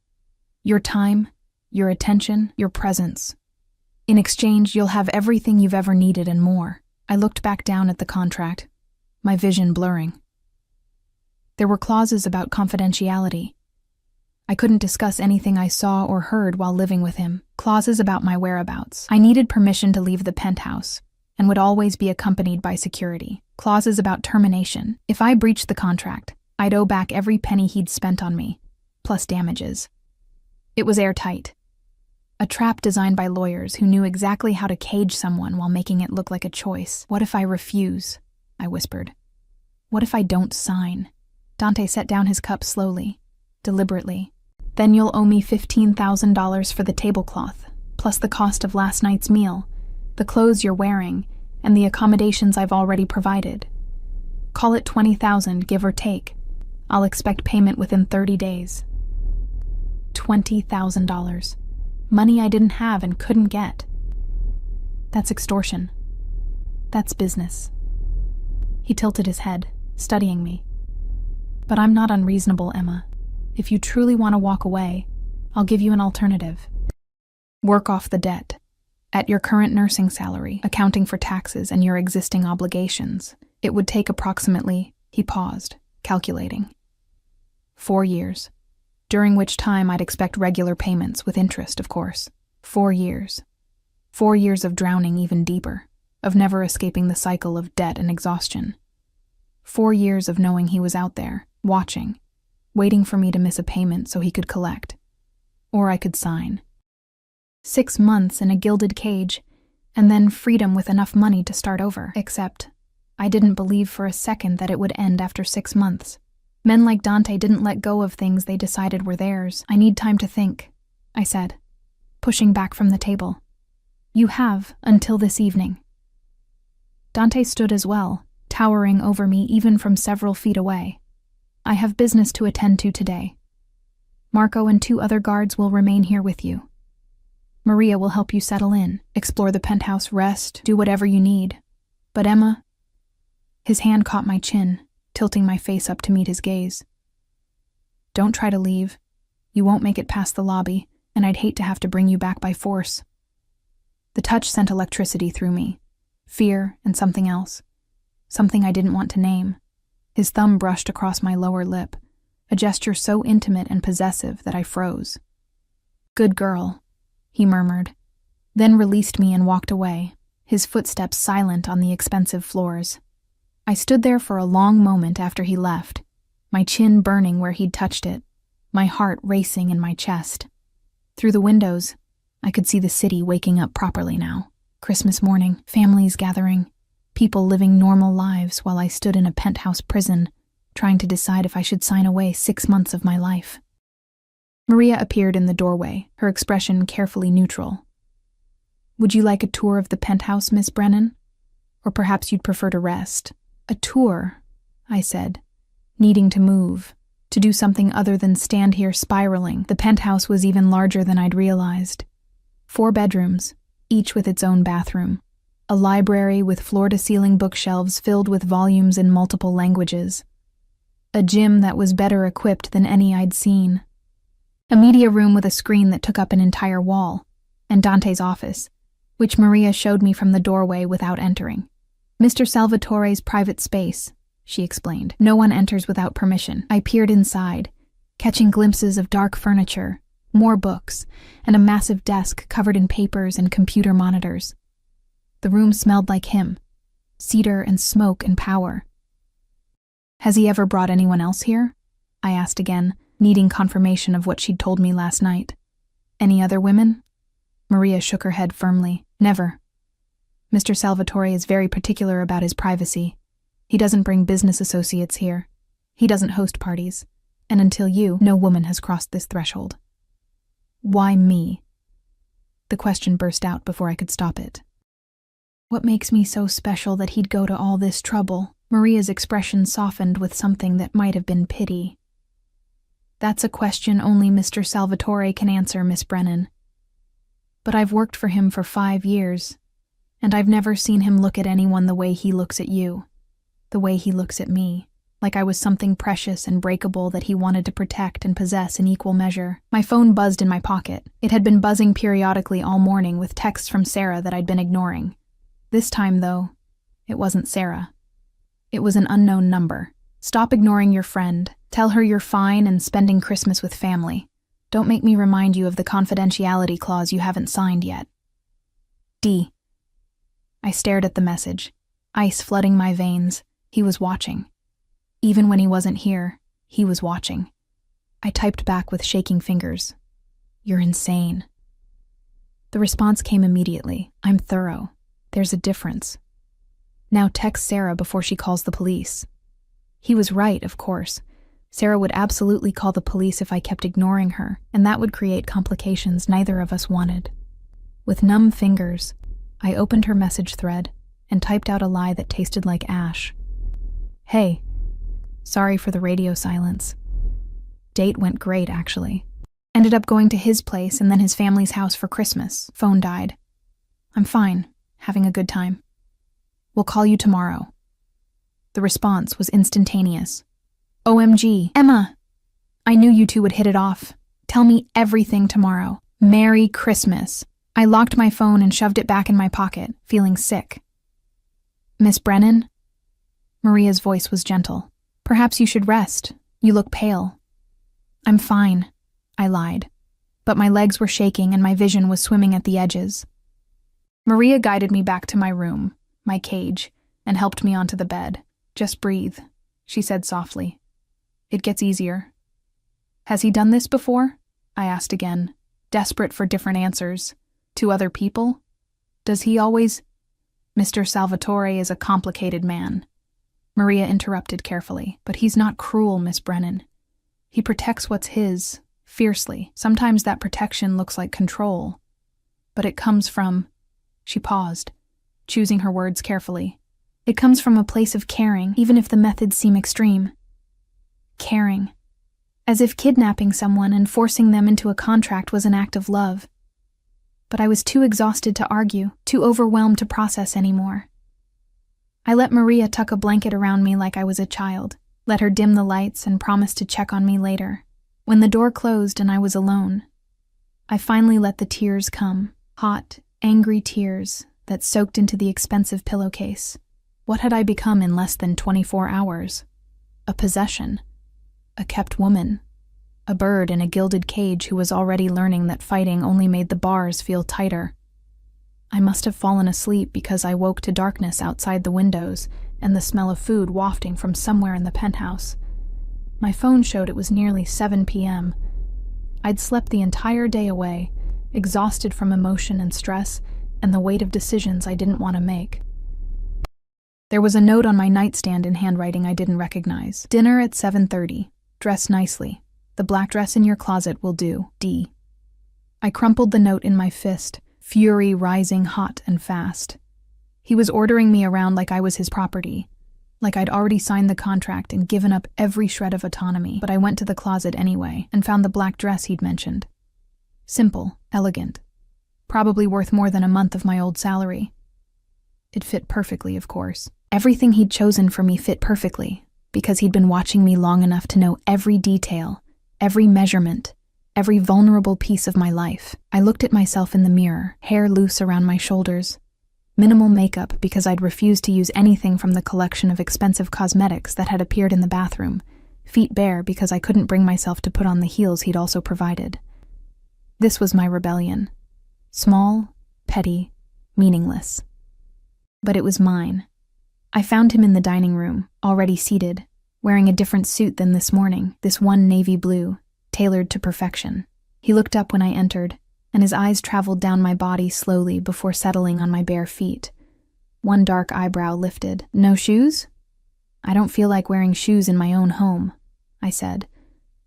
Your time, your attention, your presence. In exchange, you'll have everything you've ever needed and more." I looked back down at the contract, my vision blurring. There were clauses about confidentiality. I couldn't discuss anything I saw or heard while living with him. Clauses about my whereabouts. I needed permission to leave the penthouse, and would always be accompanied by security. Clauses about termination. If I breached the contract, I'd owe back every penny he'd spent on me, plus damages. It was airtight. A trap designed by lawyers who knew exactly how to cage someone while making it look like a choice. "What if I refuse?" I whispered. "What if I don't sign?" Dante set down his cup slowly, deliberately. "Then you'll owe me $15,000 for the tablecloth, plus the cost of last night's meal, the clothes you're wearing, and the accommodations I've already provided. Call it $20,000, give or take. I'll expect payment within 30 days. $20,000. Money I didn't have and couldn't get. That's extortion. That's business." He tilted his head, studying me. "But I'm not unreasonable, Emma. If you truly want to walk away, I'll give you an alternative. Work off the debt. At your current nursing salary, accounting for taxes and your existing obligations, it would take approximately," he paused, calculating, 4 years, during which time I'd expect regular payments, with interest, of course. 4 years. 4 years of drowning even deeper, of never escaping the cycle of debt and exhaustion. 4 years of knowing he was out there, watching, waiting for me to miss a payment so he could collect. Or I could sign. 6 months in a gilded cage, and then freedom with enough money to start over. Except, I didn't believe for a second that it would end after 6 months. Men like Dante didn't let go of things they decided were theirs. "I need time to think," I said, pushing back from the table. "You have until this evening." Dante stood as well, towering over me even from several feet away. "I have business to attend to today. Marco and 2 other guards will remain here with you. Maria will help you settle in, explore the penthouse, rest, do whatever you need. But Emma..." His hand caught my chin, tilting my face up to meet his gaze. "Don't try to leave. You won't make it past the lobby, and I'd hate to have to bring you back by force." The touch sent electricity through me. Fear and something else. Something I didn't want to name. His thumb brushed across my lower lip, a gesture so intimate and possessive that I froze. "Good girl," he murmured, then released me and walked away, his footsteps silent on the expensive floors. I stood there for a long moment after he left, my chin burning where he'd touched it, my heart racing in my chest. Through the windows, I could see the city waking up properly now. Christmas morning, families gathering, people living normal lives while I stood in a penthouse prison, trying to decide if I should sign away 6 months of my life. Maria appeared in the doorway, her expression carefully neutral. "Would you like a tour of the penthouse, Miss Brennan? Or perhaps you'd prefer to rest?" "A tour," I said, needing to move, to do something other than stand here spiraling. The penthouse was even larger than I'd realized. 4 bedrooms, each with its own bathroom. A library with floor-to-ceiling bookshelves filled with volumes in multiple languages. A gym that was better equipped than any I'd seen. A media room with a screen that took up an entire wall. And Dante's office, which Maria showed me from the doorway without entering. "Mr. Salvatore's private space," she explained. "No one enters without permission." I peered inside, catching glimpses of dark furniture, more books, and a massive desk covered in papers and computer monitors. The room smelled like him, cedar and smoke and power. "Has he ever brought anyone else here?" I asked again, needing confirmation of what she'd told me last night. "Any other women?" Maria shook her head firmly. "Never. Mr. Salvatore is very particular about his privacy. He doesn't bring business associates here. He doesn't host parties. And until you, no woman has crossed this threshold." "Why me?" The question burst out before I could stop it. "What makes me so special that he'd go to all this trouble?" Maria's expression softened with something that might have been pity. "That's a question only Mr. Salvatore can answer, Miss Brennan. But I've worked for him for 5 years, and I've never seen him look at anyone the way he looks at you, the way he looks at me, like I was something precious and breakable that he wanted to protect and possess in equal measure." My phone buzzed in my pocket. It had been buzzing periodically all morning with texts from Sarah that I'd been ignoring. This time, though, it wasn't Sarah. It was an unknown number. "Stop ignoring your friend. Tell her you're fine and spending Christmas with family. Don't make me remind you of the confidentiality clause you haven't signed yet. D." I stared at the message, ice flooding my veins. He was watching. Even when he wasn't here, he was watching. I typed back with shaking fingers. "You're insane." The response came immediately. "I'm thorough. There's a difference. Now text Sarah before she calls the police." He was right, of course. Sarah would absolutely call the police if I kept ignoring her, and that would create complications neither of us wanted. With numb fingers, I opened her message thread and typed out a lie that tasted like ash. "Hey, sorry for the radio silence. Date went great, actually. Ended up going to his place and then his family's house for Christmas. Phone died. I'm fine, having a good time. We'll call you tomorrow." The response was instantaneous. "OMG, Emma! I knew you two would hit it off. Tell me everything tomorrow. Merry Christmas." I locked my phone and shoved it back in my pocket, feeling sick. "Miss Brennan?" Maria's voice was gentle. "Perhaps you should rest. You look pale." "I'm fine," I lied, but my legs were shaking and my vision was swimming at the edges. Maria guided me back to my room, my cage, and helped me onto the bed. "Just breathe," she said softly. "It gets easier." "Has he done this before?" I asked again, desperate for different answers. "To other people? Does he always—" "Mr. Salvatore is a complicated man," Maria interrupted carefully. "But he's not cruel, Miss Brennan. He protects what's his, fiercely. Sometimes that protection looks like control. But it comes from—" She paused, choosing her words carefully. "It comes from a place of caring, even if the methods seem extreme. Caring. As if kidnapping someone and forcing them into a contract was an act of love. But I was too exhausted to argue, too overwhelmed to process anymore. I let Maria tuck a blanket around me like I was a child, let her dim the lights and promise to check on me later. When the door closed and I was alone, I finally let the tears come, hot Angry tears that soaked into the expensive pillowcase. What had I become in less than 24 hours? A possession. A kept woman. A bird in a gilded cage who was already learning that fighting only made the bars feel tighter. I must have fallen asleep because I woke to darkness outside the windows and the smell of food wafting from somewhere in the penthouse. My phone showed it was nearly 7 p.m. I'd slept the entire day away, exhausted from emotion and stress and the weight of decisions I didn't want to make. There was a note on my nightstand in handwriting I didn't recognize. Dinner at 7:30. Dress nicely. The black dress in your closet will do. D. I crumpled the note in my fist, fury rising hot and fast. He was ordering me around like I was his property, like I'd already signed the contract and given up every shred of autonomy, but I went to the closet anyway and found the black dress he'd mentioned. Simple, elegant, probably worth more than a month of my old salary. It fit perfectly, of course. Everything he'd chosen for me fit perfectly, because he'd been watching me long enough to know every detail, every measurement, every vulnerable piece of my life. I looked at myself in the mirror, hair loose around my shoulders. Minimal makeup because I'd refused to use anything from the collection of expensive cosmetics that had appeared in the bathroom. Feet bare because I couldn't bring myself to put on the heels he'd also provided. This was my rebellion. Small, petty, meaningless. But it was mine. I found him in the dining room, already seated, wearing a different suit than this morning, this one navy blue, tailored to perfection. He looked up when I entered, and his eyes traveled down my body slowly before settling on my bare feet. One dark eyebrow lifted. No shoes? I don't feel like wearing shoes in my own home, I said,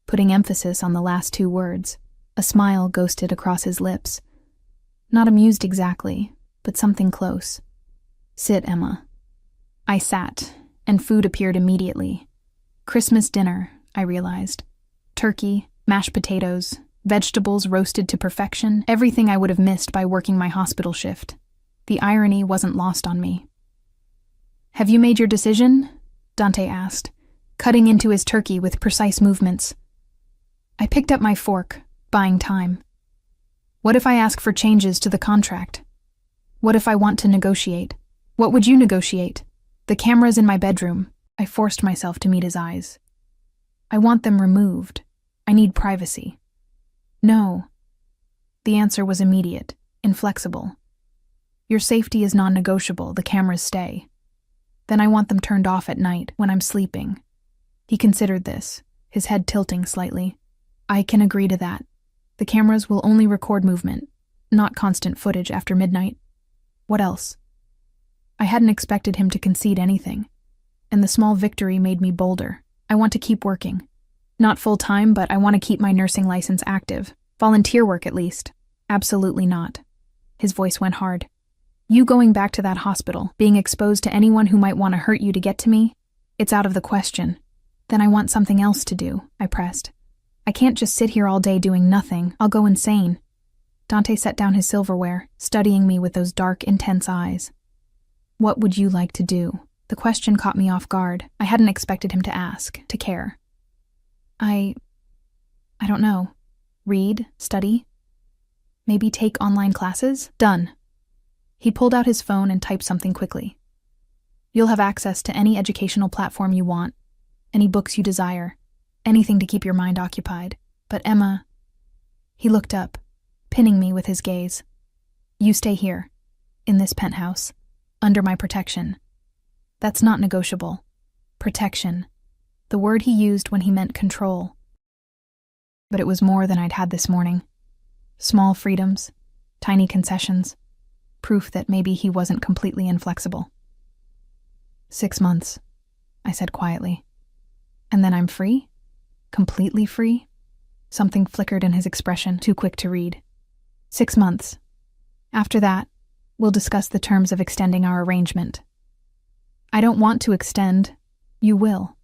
putting emphasis on the last two words. A smile ghosted across his lips. Not amused exactly, but something close. Sit, Emma. I sat, and food appeared immediately. Christmas dinner, I realized. Turkey, mashed potatoes, vegetables roasted to perfection, everything I would have missed by working my hospital shift. The irony wasn't lost on me. Have you made your decision? Dante asked, cutting into his turkey with precise movements. I picked up my fork, buying time. What if I ask for changes to the contract? What if I want to negotiate? What would you negotiate? The camera's in my bedroom. I forced myself to meet his eyes. I want them removed. I need privacy. No. The answer was immediate, inflexible. Your safety is non-negotiable, the cameras stay. Then I want them turned off at night, when I'm sleeping. He considered this, his head tilting slightly. I can agree to that. The cameras will only record movement, not constant footage after midnight. What else? I hadn't expected him to concede anything, and the small victory made me bolder. I want to keep working. Not full-time, but I want to keep my nursing license active. Volunteer work, at least. Absolutely not. His voice went hard. You going back to that hospital, being exposed to anyone who might want to hurt you to get to me? It's out of the question. Then I want something else to do, I pressed. I can't just sit here all day doing nothing. I'll go insane. Dante set down his silverware, studying me with those dark, intense eyes. What would you like to do? The question caught me off guard. I hadn't expected him to ask, to care. I don't know. Read, study? Maybe take online classes? Done. He pulled out his phone and typed something quickly. You'll have access to any educational platform you want, any books you desire, anything to keep your mind occupied. But Emma... He looked up, pinning me with his gaze. You stay here, in this penthouse, under my protection. That's not negotiable. Protection. The word he used when he meant control. But it was more than I'd had this morning. Small freedoms, tiny concessions, proof that maybe he wasn't completely inflexible. 6 months, I said quietly. And then I'm free? Completely free? Something flickered in his expression, too quick to read. 6 months. After that, we'll discuss the terms of extending our arrangement. I don't want to extend. You will.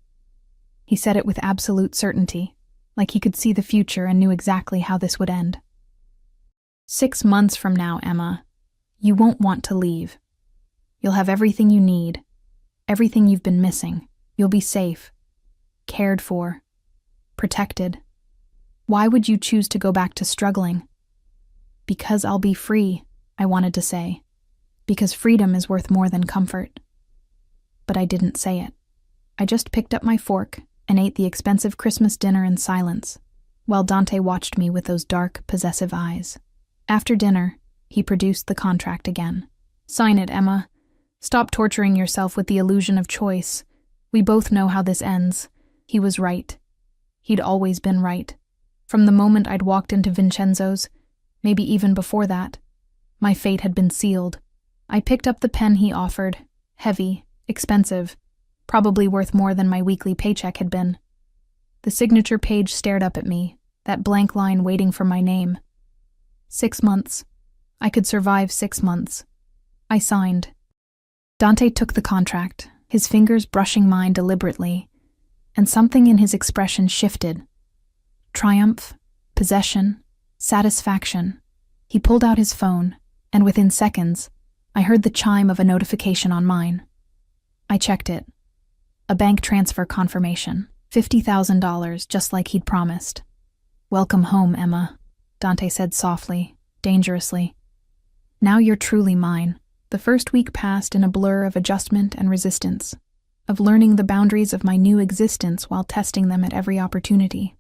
He said it with absolute certainty, like he could see the future and knew exactly how this would end. 6 months from now, Emma, you won't want to leave. You'll have everything you need, everything you've been missing. You'll be safe, cared for, protected. Why would you choose to go back to struggling? Because I'll be free, I wanted to say, because freedom is worth more than comfort. But I didn't say it. I just picked up my fork and ate the expensive Christmas dinner in silence, while Dante watched me with those dark, possessive eyes. After dinner, he produced the contract again. "Sign it, Emma. Stop torturing yourself with the illusion of choice. We both know how this ends." He was right. He'd always been right. From the moment I'd walked into Vincenzo's, maybe even before that, my fate had been sealed. I picked up the pen he offered, heavy, expensive, probably worth more than my weekly paycheck had been. The signature page stared up at me, that blank line waiting for my name. 6 months. I could survive 6 months. I signed. Dante took the contract, his fingers brushing mine deliberately, and something in his expression shifted. Triumph, possession, satisfaction. He pulled out his phone, and within seconds, I heard the chime of a notification on mine. I checked it. A bank transfer confirmation. $50,000, just like he'd promised. "Welcome home, Emma," Dante said softly, dangerously. "Now you're truly mine." The first week passed in a blur of adjustment and resistance, of learning the boundaries of my new existence while testing them at every opportunity.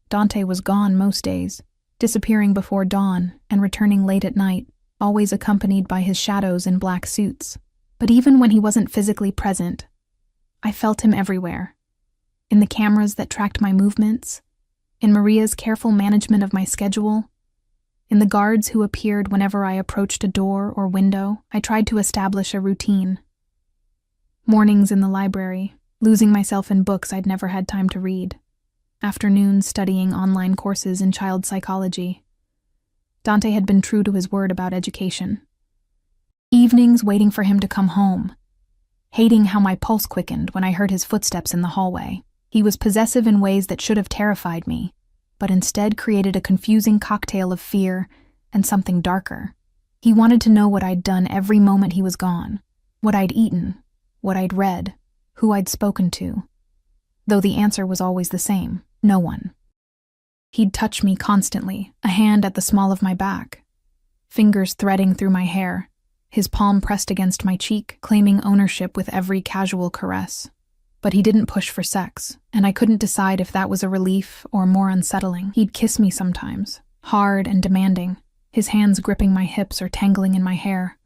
Dante was gone most days, disappearing before dawn and returning late at night, always accompanied by his shadows in black suits. But even when he wasn't physically present, I felt him everywhere. In the cameras that tracked my movements, in Maria's careful management of my schedule, in the guards who appeared whenever I approached a door or window. I tried to establish a routine. Mornings in the library, losing myself in books I'd never had time to read. Afternoons studying online courses in child psychology. Dante had been true to his word about education. Evenings waiting for him to come home, hating how my pulse quickened when I heard his footsteps in the hallway. He was possessive in ways that should have terrified me, but instead created a confusing cocktail of fear and something darker. He wanted to know what I'd done every moment he was gone, what I'd eaten, what I'd read, who I'd spoken to, though the answer was always the same: no one. He'd touch me constantly, a hand at the small of my back, fingers threading through my hair, his palm pressed against my cheek, claiming ownership with every casual caress. But he didn't push for sex, and I couldn't decide if that was a relief or more unsettling. He'd kiss me sometimes, hard and demanding, his hands gripping my hips or tangling in my hair,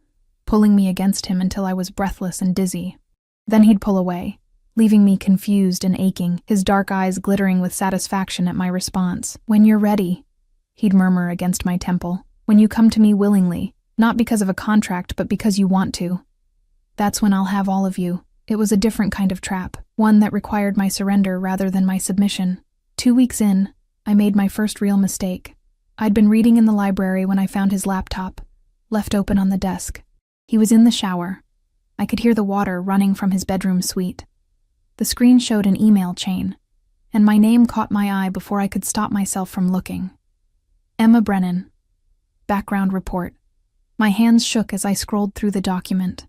pulling me against him until I was breathless and dizzy. Then he'd pull away, leaving me confused and aching, his dark eyes glittering with satisfaction at my response. "When you're ready," he'd murmur against my temple. "When you come to me willingly, not because of a contract, but because you want to. That's when I'll have all of you." It was a different kind of trap, one that required my surrender rather than my submission. 2 weeks in, I made my first real mistake. I'd been reading in the library when I found his laptop, left open on the desk. He was in the shower. I could hear the water running from his bedroom suite. The screen showed an email chain, and my name caught my eye before I could stop myself from looking. Emma Brennan. Background report. My hands shook as I scrolled through the document.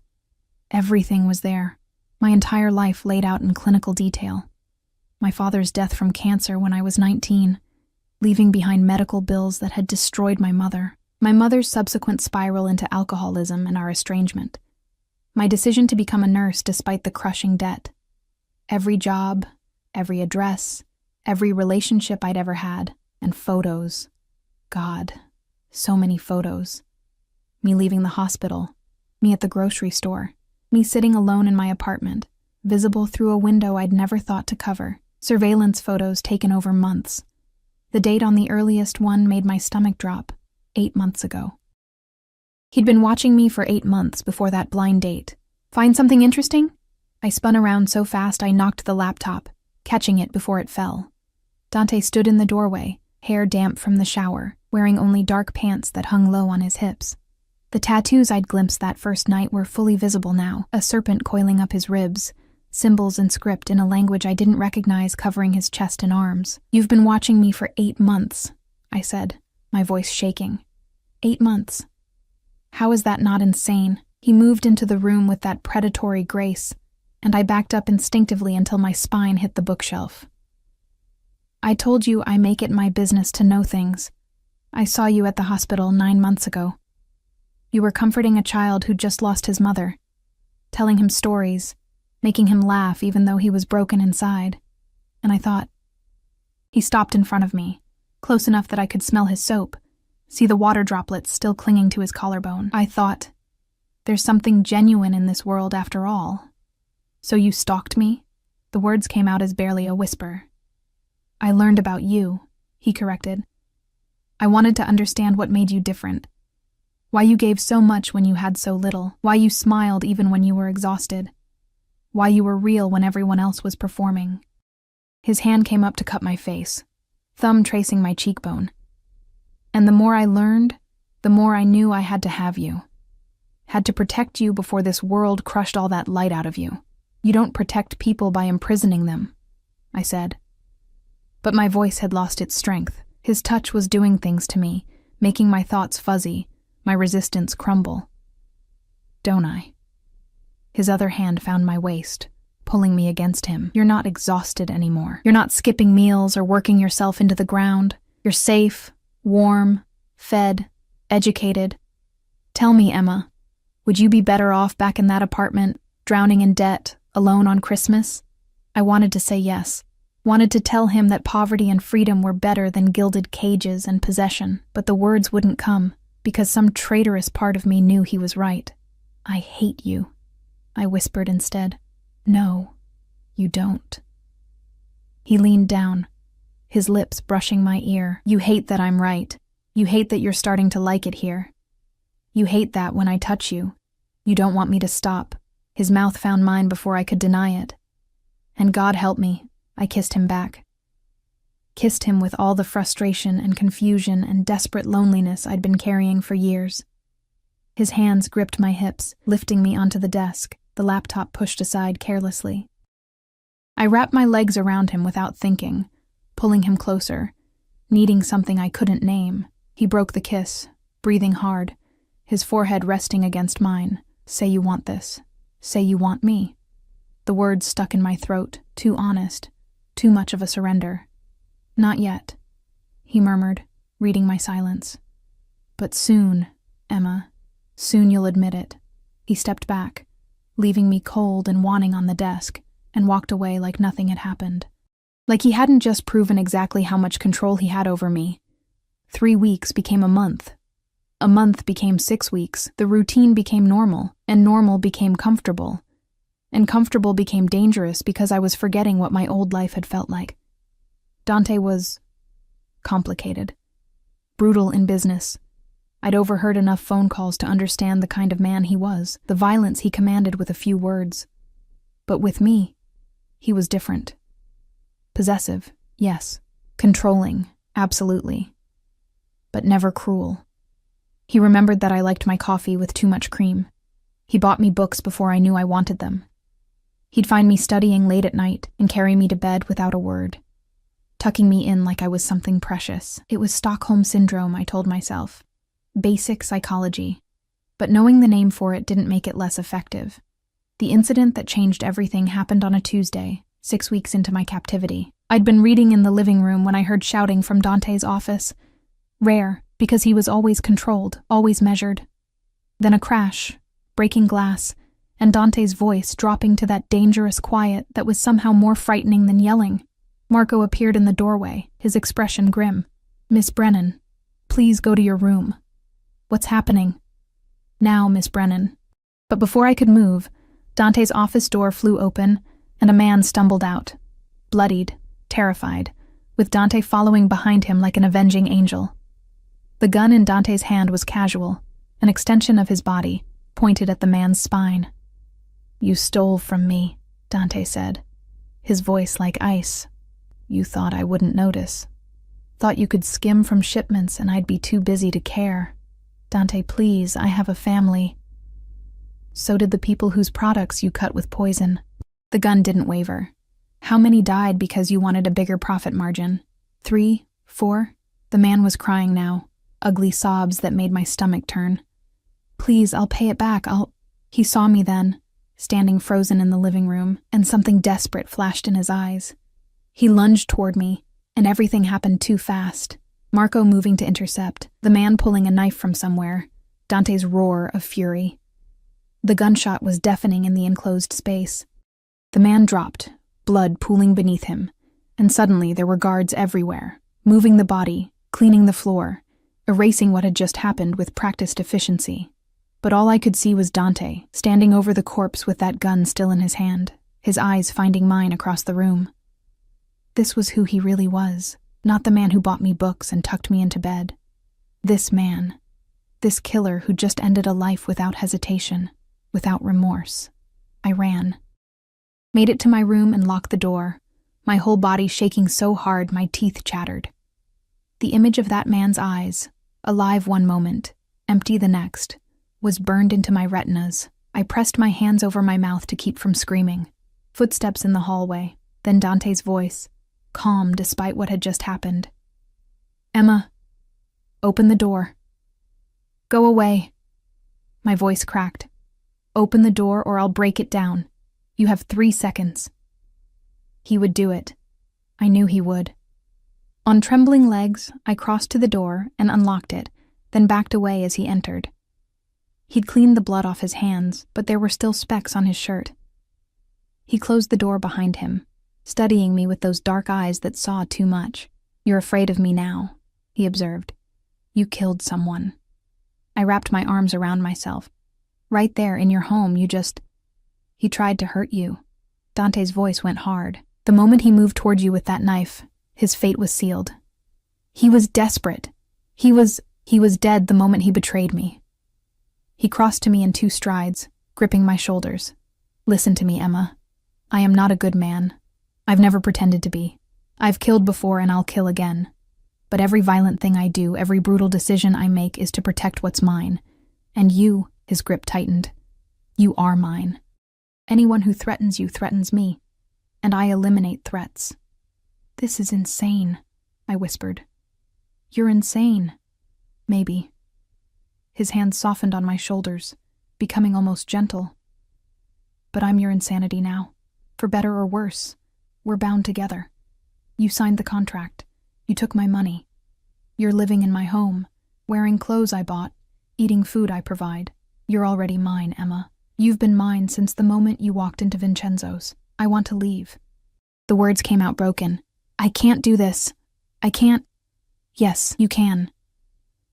Everything was there. My entire life laid out in clinical detail. My father's death from cancer when I was 19, leaving behind medical bills that had destroyed my mother. My mother's subsequent spiral into alcoholism and our estrangement. My decision to become a nurse despite the crushing debt. Every job, every address, every relationship I'd ever had, and photos. God, so many photos. Me leaving the hospital, me at the grocery store, me sitting alone in my apartment, visible through a window I'd never thought to cover, surveillance photos taken over months. The date on the earliest one made my stomach drop, 8 months ago. He'd been watching me for 8 months before that blind date. "Find something interesting?" I spun around so fast I knocked the laptop, catching it before it fell. Dante stood in the doorway, hair damp from the shower, wearing only dark pants that hung low on his hips. The tattoos I'd glimpsed that first night were fully visible now, a serpent coiling up his ribs, symbols and script in a language I didn't recognize covering his chest and arms. "You've been watching me for 8 months, I said, my voice shaking. 8 months. How is that not insane? He moved into the room with that predatory grace, and I backed up instinctively until my spine hit the bookshelf. "I told you I make it my business to know things. I saw you at the hospital 9 months ago." You were comforting a child who'd just lost his mother, telling him stories, making him laugh even though he was broken inside. And I thought. He stopped in front of me, close enough that I could smell his soap, see the water droplets still clinging to his collarbone. I thought, there's something genuine in this world after all. So you stalked me? The words came out as barely a whisper. I learned about you, he corrected. I wanted to understand what made you different. Why you gave so much when you had so little. Why you smiled even when you were exhausted. Why you were real when everyone else was performing. His hand came up to cut my face, thumb tracing my cheekbone. And the more I learned, the more I knew I had to have you. Had to protect you before this world crushed all that light out of you. You don't protect people by imprisoning them, I said. But my voice had lost its strength. His touch was doing things to me, making my thoughts fuzzy, my resistance crumble. Don't I? His other hand found my waist, pulling me against him. You're not exhausted anymore. You're not skipping meals or working yourself into the ground. You're safe, warm, fed, educated. Tell me, Emma, would you be better off back in that apartment, drowning in debt, alone on Christmas? I wanted to say yes. Wanted to tell him that poverty and freedom were better than gilded cages and possession, but the words wouldn't come, because some traitorous part of me knew he was right. I hate you, I whispered instead. No, you don't. He leaned down, his lips brushing my ear. You hate that I'm right. You hate that you're starting to like it here. You hate that when I touch you. You don't want me to stop. His mouth found mine before I could deny it. And God help me, I kissed him back. Kissed him with all the frustration and confusion and desperate loneliness I'd been carrying for years. His hands gripped my hips, lifting me onto the desk, the laptop pushed aside carelessly. I wrapped my legs around him without thinking, pulling him closer, needing something I couldn't name. He broke the kiss, breathing hard, his forehead resting against mine. Say you want this. Say you want me. The words stuck in my throat, too honest, too much of a surrender. Not yet, he murmured, reading my silence. But soon, Emma, soon you'll admit it. He stepped back, leaving me cold and wanting on the desk, and walked away like nothing had happened. Like he hadn't just proven exactly how much control he had over me. 3 weeks became a month. A month became 6 weeks. The routine became normal, and normal became comfortable. And comfortable became dangerous because I was forgetting what my old life had felt like. Dante was complicated, brutal in business. I'd overheard enough phone calls to understand the kind of man he was, the violence he commanded with a few words. But with me, he was different. Possessive, yes. Controlling, absolutely. But never cruel. He remembered that I liked my coffee with too much cream. He bought me books before I knew I wanted them. He'd find me studying late at night and carry me to bed without a word, tucking me in like I was something precious. It was Stockholm Syndrome, I told myself. Basic psychology. But knowing the name for it didn't make it less effective. The incident that changed everything happened on a Tuesday, 6 weeks into my captivity. I'd been reading in the living room when I heard shouting from Dante's office. Rare, because he was always controlled, always measured. Then a crash, breaking glass, and Dante's voice dropping to that dangerous quiet that was somehow more frightening than yelling. Marco appeared in the doorway, his expression grim. Miss Brennan, please go to your room. What's happening? Now, Miss Brennan. But before I could move, Dante's office door flew open, and a man stumbled out, bloodied, terrified, with Dante following behind him like an avenging angel. The gun in Dante's hand was casual, an extension of his body, pointed at the man's spine. You stole from me, Dante said, his voice like ice. You thought I wouldn't notice. Thought you could skim from shipments and I'd be too busy to care. Dante, please, I have a family. So did the people whose products you cut with poison. The gun didn't waver. How many died because you wanted a bigger profit margin? 3? 4? The man was crying now, ugly sobs that made my stomach turn. Please, I'll pay it back, He saw me then, standing frozen in the living room, and something desperate flashed in his eyes. He lunged toward me, and everything happened too fast. Marco moving to intercept, the man pulling a knife from somewhere, Dante's roar of fury. The gunshot was deafening in the enclosed space. The man dropped, blood pooling beneath him, and suddenly there were guards everywhere, moving the body, cleaning the floor, erasing what had just happened with practiced efficiency. But all I could see was Dante, standing over the corpse with that gun still in his hand, his eyes finding mine across the room. This was who he really was, not the man who bought me books and tucked me into bed. This man, this killer who just ended a life without hesitation, without remorse. I ran. Made it to my room and locked the door, my whole body shaking so hard my teeth chattered. The image of that man's eyes, alive one moment, empty the next, was burned into my retinas. I pressed my hands over my mouth to keep from screaming. Footsteps in the hallway, then Dante's voice, calm despite what had just happened. "Emma, open the door." "Go away." My voice cracked. "Open the door or I'll break it down. You have 3 seconds." He would do it. I knew he would. On trembling legs, I crossed to the door and unlocked it, then backed away as he entered. He'd cleaned the blood off his hands, but there were still specks on his shirt. He closed the door behind him, studying me with those dark eyes that saw too much. "You're afraid of me now," he observed. "You killed someone." I wrapped my arms around myself. "Right there in your home, you just—" "He tried to hurt you." Dante's voice went hard. "The moment he moved toward you with that knife, his fate was sealed. He was desperate. He was dead the moment he betrayed me." He crossed to me in 2 strides, gripping my shoulders. "Listen to me, Emma. I am not a good man. I've never pretended to be. I've killed before and I'll kill again. But every violent thing I do, every brutal decision I make is to protect what's mine. And you," his grip tightened, "you are mine. Anyone who threatens you threatens me, and I eliminate threats." "This is insane," I whispered. "You're insane." "Maybe." His hands softened on my shoulders, becoming almost gentle. "But I'm your insanity now. For better or worse, we're bound together. You signed the contract. You took my money. You're living in my home, wearing clothes I bought, eating food I provide. You're already mine, Emma. You've been mine since the moment you walked into Vincenzo's. I want to leave." The words came out broken. "I can't do this. I can't—" "Yes, you can."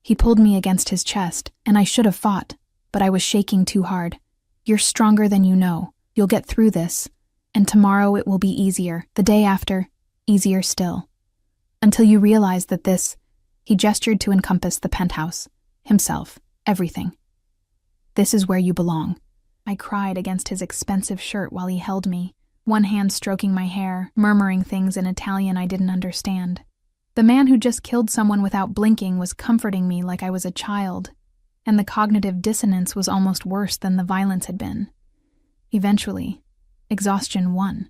He pulled me against his chest, and I should have fought, but I was shaking too hard. "You're stronger than you know. You'll get through this. And tomorrow it will be easier. The day after, easier still. Until you realize that this—" He gestured to encompass the penthouse, himself, everything. "This is where you belong." I cried against his expensive shirt while he held me, one hand stroking my hair, murmuring things in Italian I didn't understand. The man who just killed someone without blinking was comforting me like I was a child, and the cognitive dissonance was almost worse than the violence had been. Eventually, exhaustion won.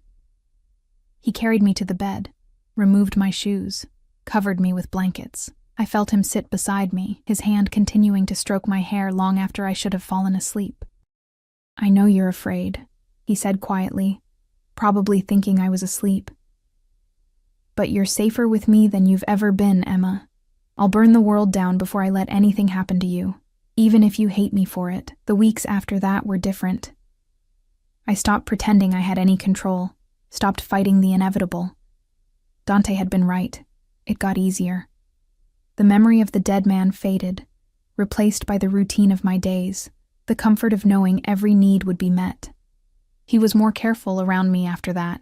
He carried me to the bed, removed my shoes, covered me with blankets. I felt him sit beside me, his hand continuing to stroke my hair long after I should have fallen asleep. "I know you're afraid," he said quietly, probably thinking I was asleep. "But you're safer with me than you've ever been, Emma. I'll burn the world down before I let anything happen to you, even if you hate me for it." The weeks after that were different. I stopped pretending I had any control, stopped fighting the inevitable. Dante had been right. It got easier. The memory of the dead man faded, replaced by the routine of my days, the comfort of knowing every need would be met. He was more careful around me after that,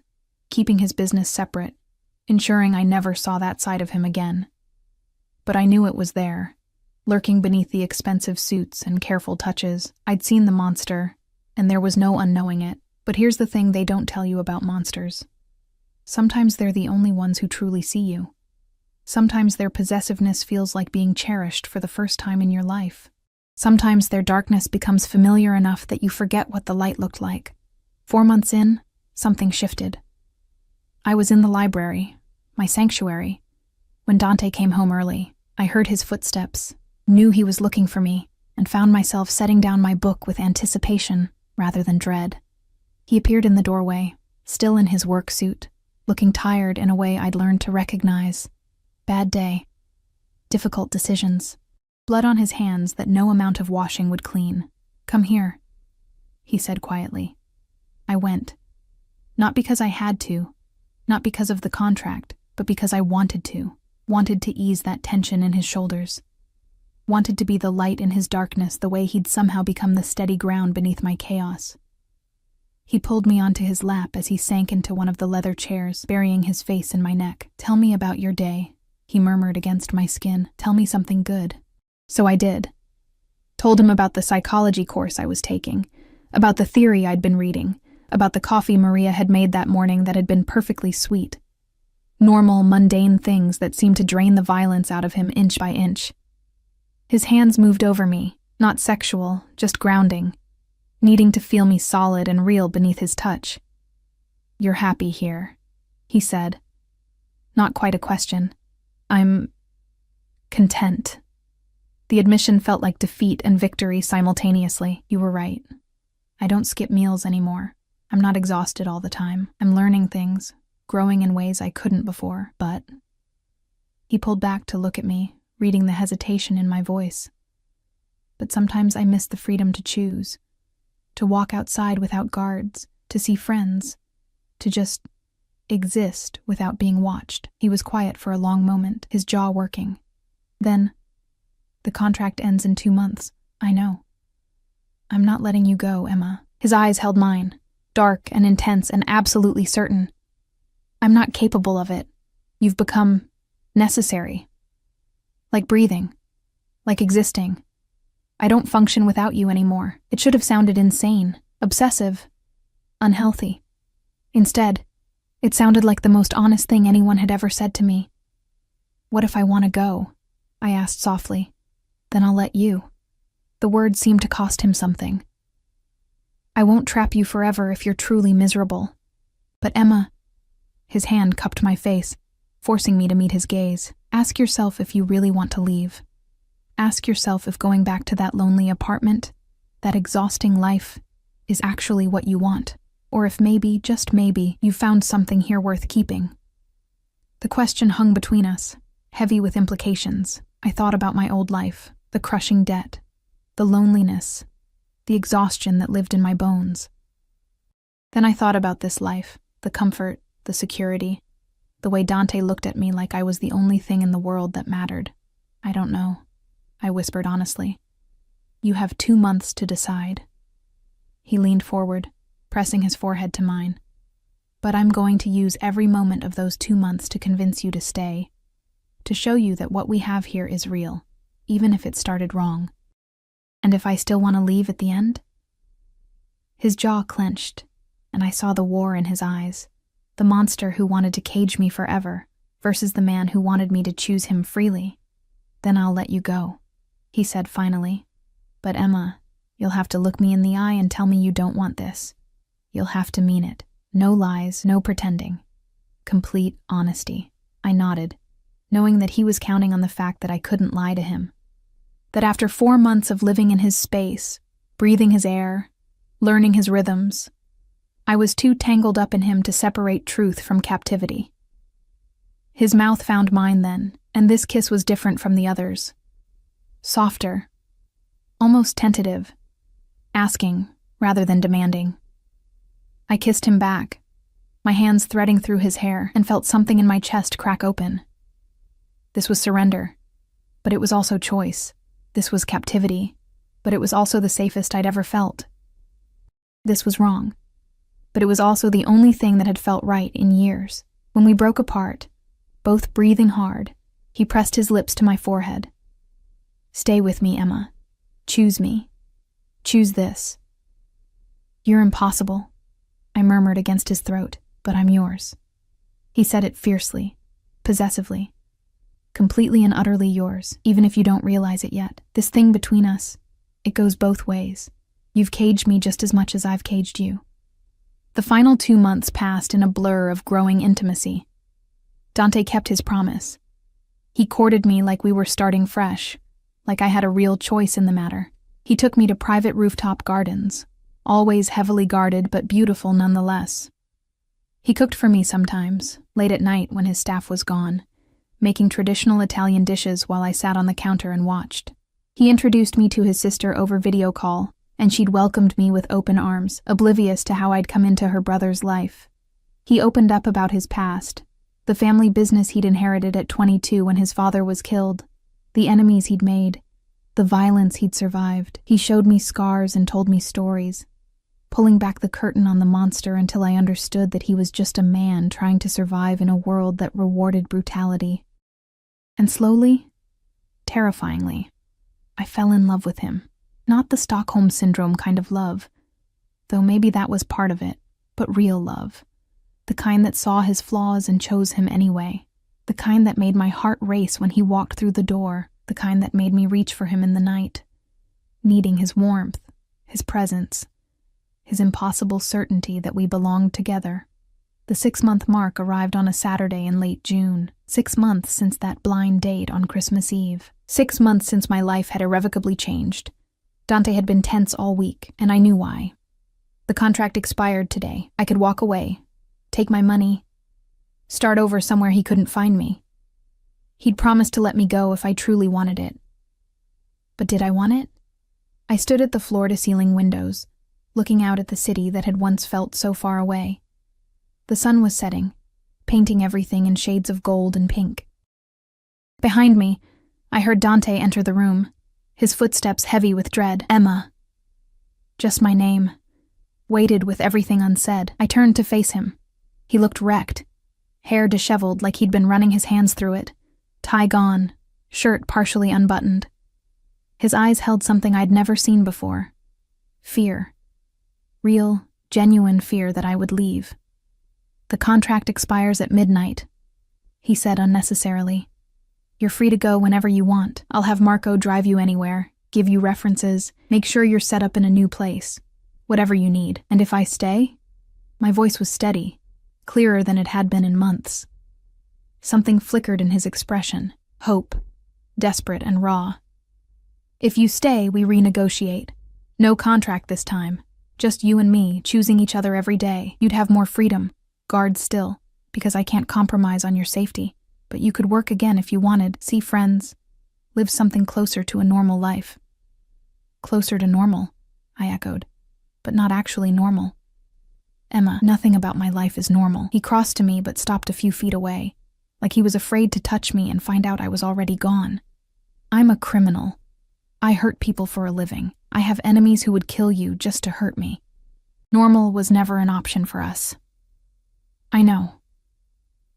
keeping his business separate, ensuring I never saw that side of him again. But I knew it was there, lurking beneath the expensive suits and careful touches. I'd seen the monster, and there was no unknowing it. But here's the thing they don't tell you about monsters. Sometimes they're the only ones who truly see you. Sometimes their possessiveness feels like being cherished for the first time in your life. Sometimes their darkness becomes familiar enough that you forget what the light looked like. 4 months in, something shifted. I was in the library, my sanctuary, when Dante came home early. I heard his footsteps, knew he was looking for me, and found myself setting down my book with anticipation rather than dread. He appeared in the doorway, still in his work suit, looking tired in a way I'd learned to recognize. Bad day. Difficult decisions. blood on his hands that no amount of washing would clean. "Come here," he said quietly. I went. Not because I had to, not because of the contract, but because I wanted to ease that tension in his shoulders. Wanted to be the light in his darkness the way he'd somehow become the steady ground beneath my chaos. He pulled me onto his lap as he sank into one of the leather chairs, burying his face in my neck. "Tell me about your day," he murmured against my skin. "Tell me something good." So I did. Told him about the psychology course I was taking, about the theory I'd been reading, about the coffee Maria had made that morning that had been perfectly sweet. Normal, mundane things that seemed to drain the violence out of him inch by inch. His hands moved over me, not sexual, just grounding, needing to feel me solid and real beneath his touch. "You're happy here," he said. Not quite a question. "I'm content." The admission felt like defeat and victory simultaneously. "You were right. I don't skip meals anymore. I'm not exhausted all the time. I'm learning things, growing in ways I couldn't before, but..." He pulled back to look at me, reading the hesitation in my voice. "But sometimes I miss the freedom to choose, to walk outside without guards, to see friends, to just exist without being watched." He was quiet for a long moment, his jaw working. Then, "The contract ends in 2 months. I know. I'm not letting you go, Emma." His eyes held mine, dark and intense and absolutely certain. "I'm not capable of it. You've become necessary. Like breathing. Like existing. I don't function without you anymore." It should have sounded insane, obsessive, unhealthy. Instead, it sounded like the most honest thing anyone had ever said to me. "What if I want to go?" I asked softly. "Then I'll let you." The words seemed to cost him something. "I won't trap you forever if you're truly miserable. But Emma..." His hand cupped my face, forcing me to meet his gaze. "Ask yourself if you really want to leave. Ask yourself if going back to that lonely apartment, that exhausting life, is actually what you want. Or if maybe, just maybe, you found something here worth keeping." The question hung between us, heavy with implications. I thought about my old life, the crushing debt, the loneliness, the exhaustion that lived in my bones. Then I thought about this life, the comfort, the security, the way Dante looked at me like I was the only thing in the world that mattered. "I don't know," I whispered honestly. "You have 2 months to decide." He leaned forward, pressing his forehead to mine. "But I'm going to use every moment of those 2 months to convince you to stay, to show you that what we have here is real, even if it started wrong. And if I still want to leave at the end?" His jaw clenched, and I saw the war in his eyes, the monster who wanted to cage me forever versus the man who wanted me to choose him freely. "Then I'll let you go," he said finally. "But Emma, you'll have to look me in the eye and tell me you don't want this. You'll have to mean it. No lies, no pretending. Complete honesty." I nodded, knowing that he was counting on the fact that I couldn't lie to him. That after 4 months of living in his space, breathing his air, learning his rhythms, I was too tangled up in him to separate truth from captivity. His mouth found mine then, and this kiss was different from the others. Softer, almost tentative, asking rather than demanding. I kissed him back, my hands threading through his hair, and felt something in my chest crack open. This was surrender, but it was also choice. This was captivity, but it was also the safest I'd ever felt. This was wrong, but it was also the only thing that had felt right in years. When we broke apart, both breathing hard, he pressed his lips to my forehead. "Stay with me, Emma. Choose me. Choose this." "You're impossible," I murmured against his throat, "but I'm yours." He said it fiercely, possessively. "Completely and utterly yours, even if you don't realize it yet. This thing between us, it goes both ways. You've caged me just as much as I've caged you." The final 2 months passed in a blur of growing intimacy. Dante kept his promise. He courted me like we were starting fresh, like I had a real choice in the matter. He took me to private rooftop gardens, always heavily guarded but beautiful nonetheless. He cooked for me sometimes, late at night when his staff was gone, making traditional Italian dishes while I sat on the counter and watched. He introduced me to his sister over video call, and she'd welcomed me with open arms, oblivious to how I'd come into her brother's life. He opened up about his past, the family business he'd inherited at 22 when his father was killed, the enemies he'd made, the violence he'd survived. He showed me scars and told me stories, pulling back the curtain on the monster until I understood that he was just a man trying to survive in a world that rewarded brutality. And slowly, terrifyingly, I fell in love with him. Not the Stockholm Syndrome kind of love, though maybe that was part of it, but real love. The kind that saw his flaws and chose him anyway. The kind that made my heart race when he walked through the door. The kind that made me reach for him in the night, needing his warmth, his presence, his impossible certainty that we belonged together. The 6-month mark arrived on a Saturday in late June. 6 months since that blind date on Christmas Eve. 6 months since my life had irrevocably changed. Dante had been tense all week, and I knew why. The contract expired today. I could walk away, take my money, start over somewhere he couldn't find me. He'd promised to let me go if I truly wanted it. But did I want it? I stood at the floor-to-ceiling windows, looking out at the city that had once felt so far away. The sun was setting, painting everything in shades of gold and pink. Behind me, I heard Dante enter the room, his footsteps heavy with dread. Emma. Just my name. Weighted with everything unsaid. I turned to face him. He looked wrecked, hair disheveled like he'd been running his hands through it, tie gone, shirt partially unbuttoned. His eyes held something I'd never seen before. Fear. Real, genuine fear that I would leave. The contract expires at midnight, he said unnecessarily. You're free to go whenever you want. I'll have Marco drive you anywhere, give you references, make sure you're set up in a new place. Whatever you need. And if I stay? My voice was steady, clearer than it had been in months. Something flickered in his expression. Hope. Desperate and raw. If you stay, we renegotiate. No contract this time. Just you and me, choosing each other every day. You'd have more freedom. Guards still, because I can't compromise on your safety. But you could work again if you wanted, see friends, live something closer to a normal life. Closer to normal, I echoed, but not actually normal. Emma, nothing about my life is normal. He crossed to me but stopped a few feet away, like he was afraid to touch me and find out I was already gone. I'm a criminal. I hurt people for a living. I have enemies who would kill you just to hurt me. Normal was never an option for us. I know.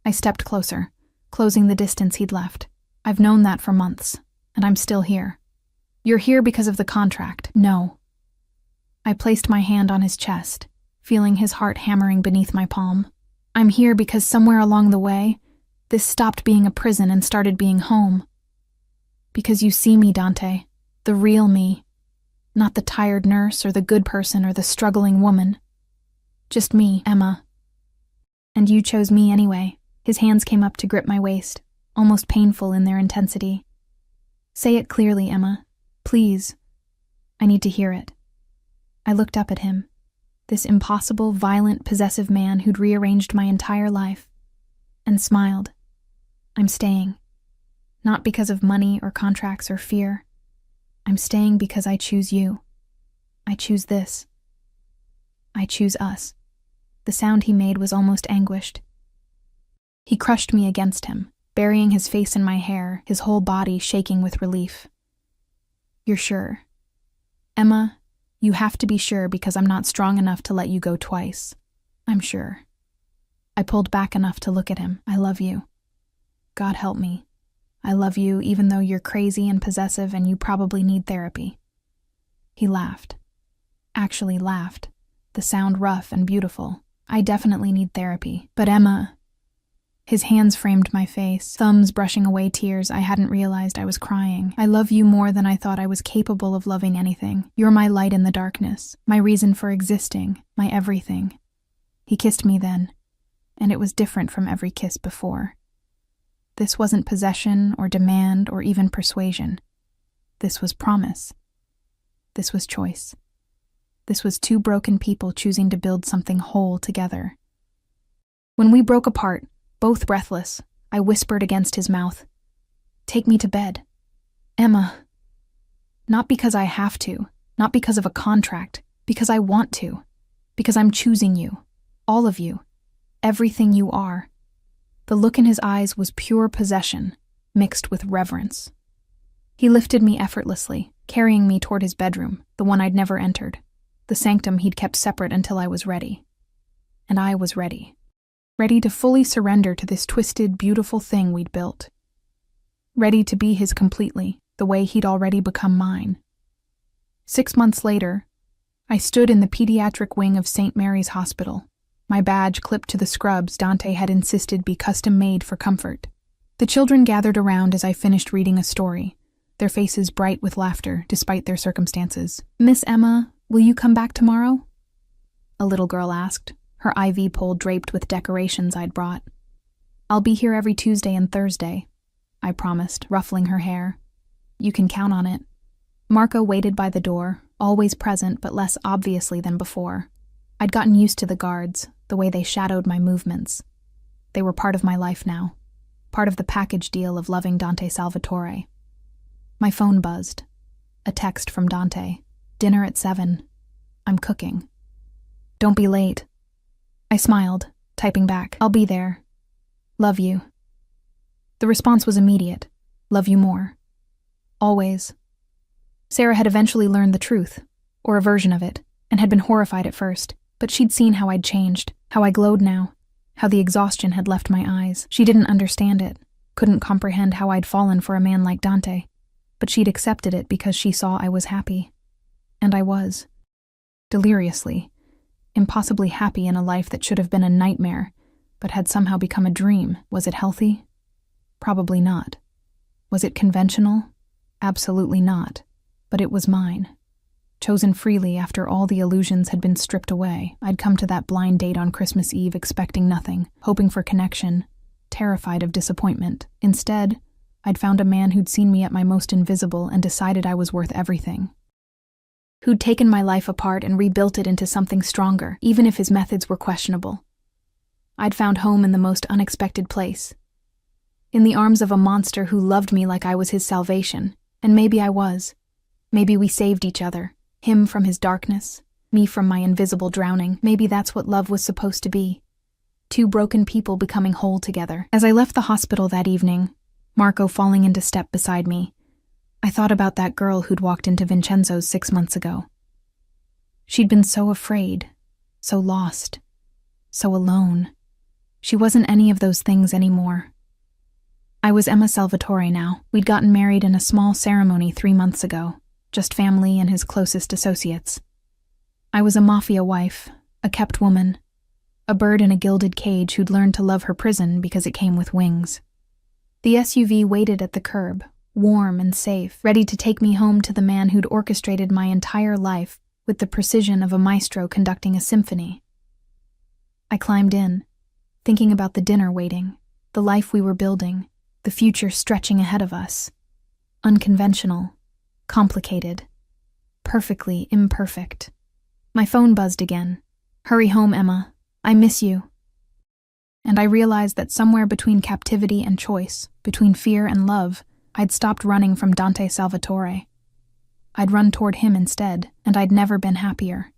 I stepped closer, closing the distance he'd left. I've known that for months, and I'm still here. You're here because of the contract. No. I placed my hand on his chest, feeling his heart hammering beneath my palm. I'm here because somewhere along the way, this stopped being a prison and started being home. Because you see me, Dante, the real me, not the tired nurse or the good person or the struggling woman. Just me, Emma. And you chose me anyway. His hands came up to grip my waist, almost painful in their intensity. Say it clearly, Emma. Please. I need to hear it. I looked up at him, this impossible, violent, possessive man who'd rearranged my entire life, and smiled. I'm staying. Not because of money or contracts or fear. I'm staying because I choose you. I choose this. I choose us. The sound he made was almost anguished. He crushed me against him, burying his face in my hair, his whole body shaking with relief. You're sure? Emma, you have to be sure because I'm not strong enough to let you go twice. I'm sure. I pulled back enough to look at him. I love you. God help me. I love you even though you're crazy and possessive and you probably need therapy. He laughed. Actually laughed. The sound rough and beautiful. I definitely need therapy. But Emma... His hands framed my face, thumbs brushing away tears I hadn't realized I was crying. I love you more than I thought I was capable of loving anything. You're my light in the darkness, my reason for existing, my everything. He kissed me then, and it was different from every kiss before. This wasn't possession or demand or even persuasion. This was promise. This was choice. This was two broken people choosing to build something whole together. When we broke apart, both breathless, I whispered against his mouth, "Take me to bed." Emma. Not because I have to, not because of a contract, because I want to, because I'm choosing you, all of you, everything you are. The look in his eyes was pure possession, mixed with reverence. He lifted me effortlessly, carrying me toward his bedroom, the one I'd never entered, the sanctum he'd kept separate until I was ready. And I was ready. Ready to fully surrender to this twisted, beautiful thing we'd built. Ready to be his completely, the way he'd already become mine. 6 months later, I stood in the pediatric wing of St. Mary's Hospital, my badge clipped to the scrubs Dante had insisted be custom-made for comfort. The children gathered around as I finished reading a story, their faces bright with laughter despite their circumstances. "Miss Emma, will you come back tomorrow?" a little girl asked, her IV pole draped with decorations I'd brought. "I'll be here every Tuesday and Thursday," I promised, ruffling her hair. "You can count on it." Marco waited by the door, always present but less obviously than before. I'd gotten used to the guards, the way they shadowed my movements. They were part of my life now, part of the package deal of loving Dante Salvatore. My phone buzzed. A text from Dante. "Dinner at 7. I'm cooking. Don't be late." I smiled, typing back, "I'll be there. Love you." The response was immediate. "Love you more. Always." Sarah had eventually learned the truth, or a version of it, and had been horrified at first, but she'd seen how I'd changed, how I glowed now, how the exhaustion had left my eyes. She didn't understand it, couldn't comprehend how I'd fallen for a man like Dante, but she'd accepted it because she saw I was happy. And I was. Deliriously, impossibly happy in a life that should have been a nightmare, but had somehow become a dream. Was it healthy? Probably not. Was it conventional? Absolutely not. But it was mine. Chosen freely after all the illusions had been stripped away. I'd come to that blind date on Christmas Eve expecting nothing, hoping for connection, terrified of disappointment. Instead, I'd found a man who'd seen me at my most invisible and decided I was worth everything. Who'd taken my life apart and rebuilt it into something stronger, even if his methods were questionable. I'd found home in the most unexpected place. In the arms of a monster who loved me like I was his salvation, and maybe I was. Maybe we saved each other, him from his darkness, me from my invisible drowning. Maybe that's what love was supposed to be. Two broken people becoming whole together. As I left the hospital that evening, Marco falling into step beside me, I thought about that girl who'd walked into Vincenzo's 6 months ago. She'd been so afraid, so lost, so alone. She wasn't any of those things anymore. I was Emma Salvatore now. We'd gotten married in a small ceremony 3 months ago, just family and his closest associates. I was a mafia wife, a kept woman, a bird in a gilded cage who'd learned to love her prison because it came with wings. The SUV waited at the curb, warm and safe, ready to take me home to the man who'd orchestrated my entire life with the precision of a maestro conducting a symphony. I climbed in, thinking about the dinner waiting, the life we were building, the future stretching ahead of us. Unconventional, complicated, perfectly imperfect. My phone buzzed again. "Hurry home, Emma. I miss you." And I realized that somewhere between captivity and choice, between fear and love, I'd stopped running from Dante Salvatore. I'd run toward him instead, and I'd never been happier.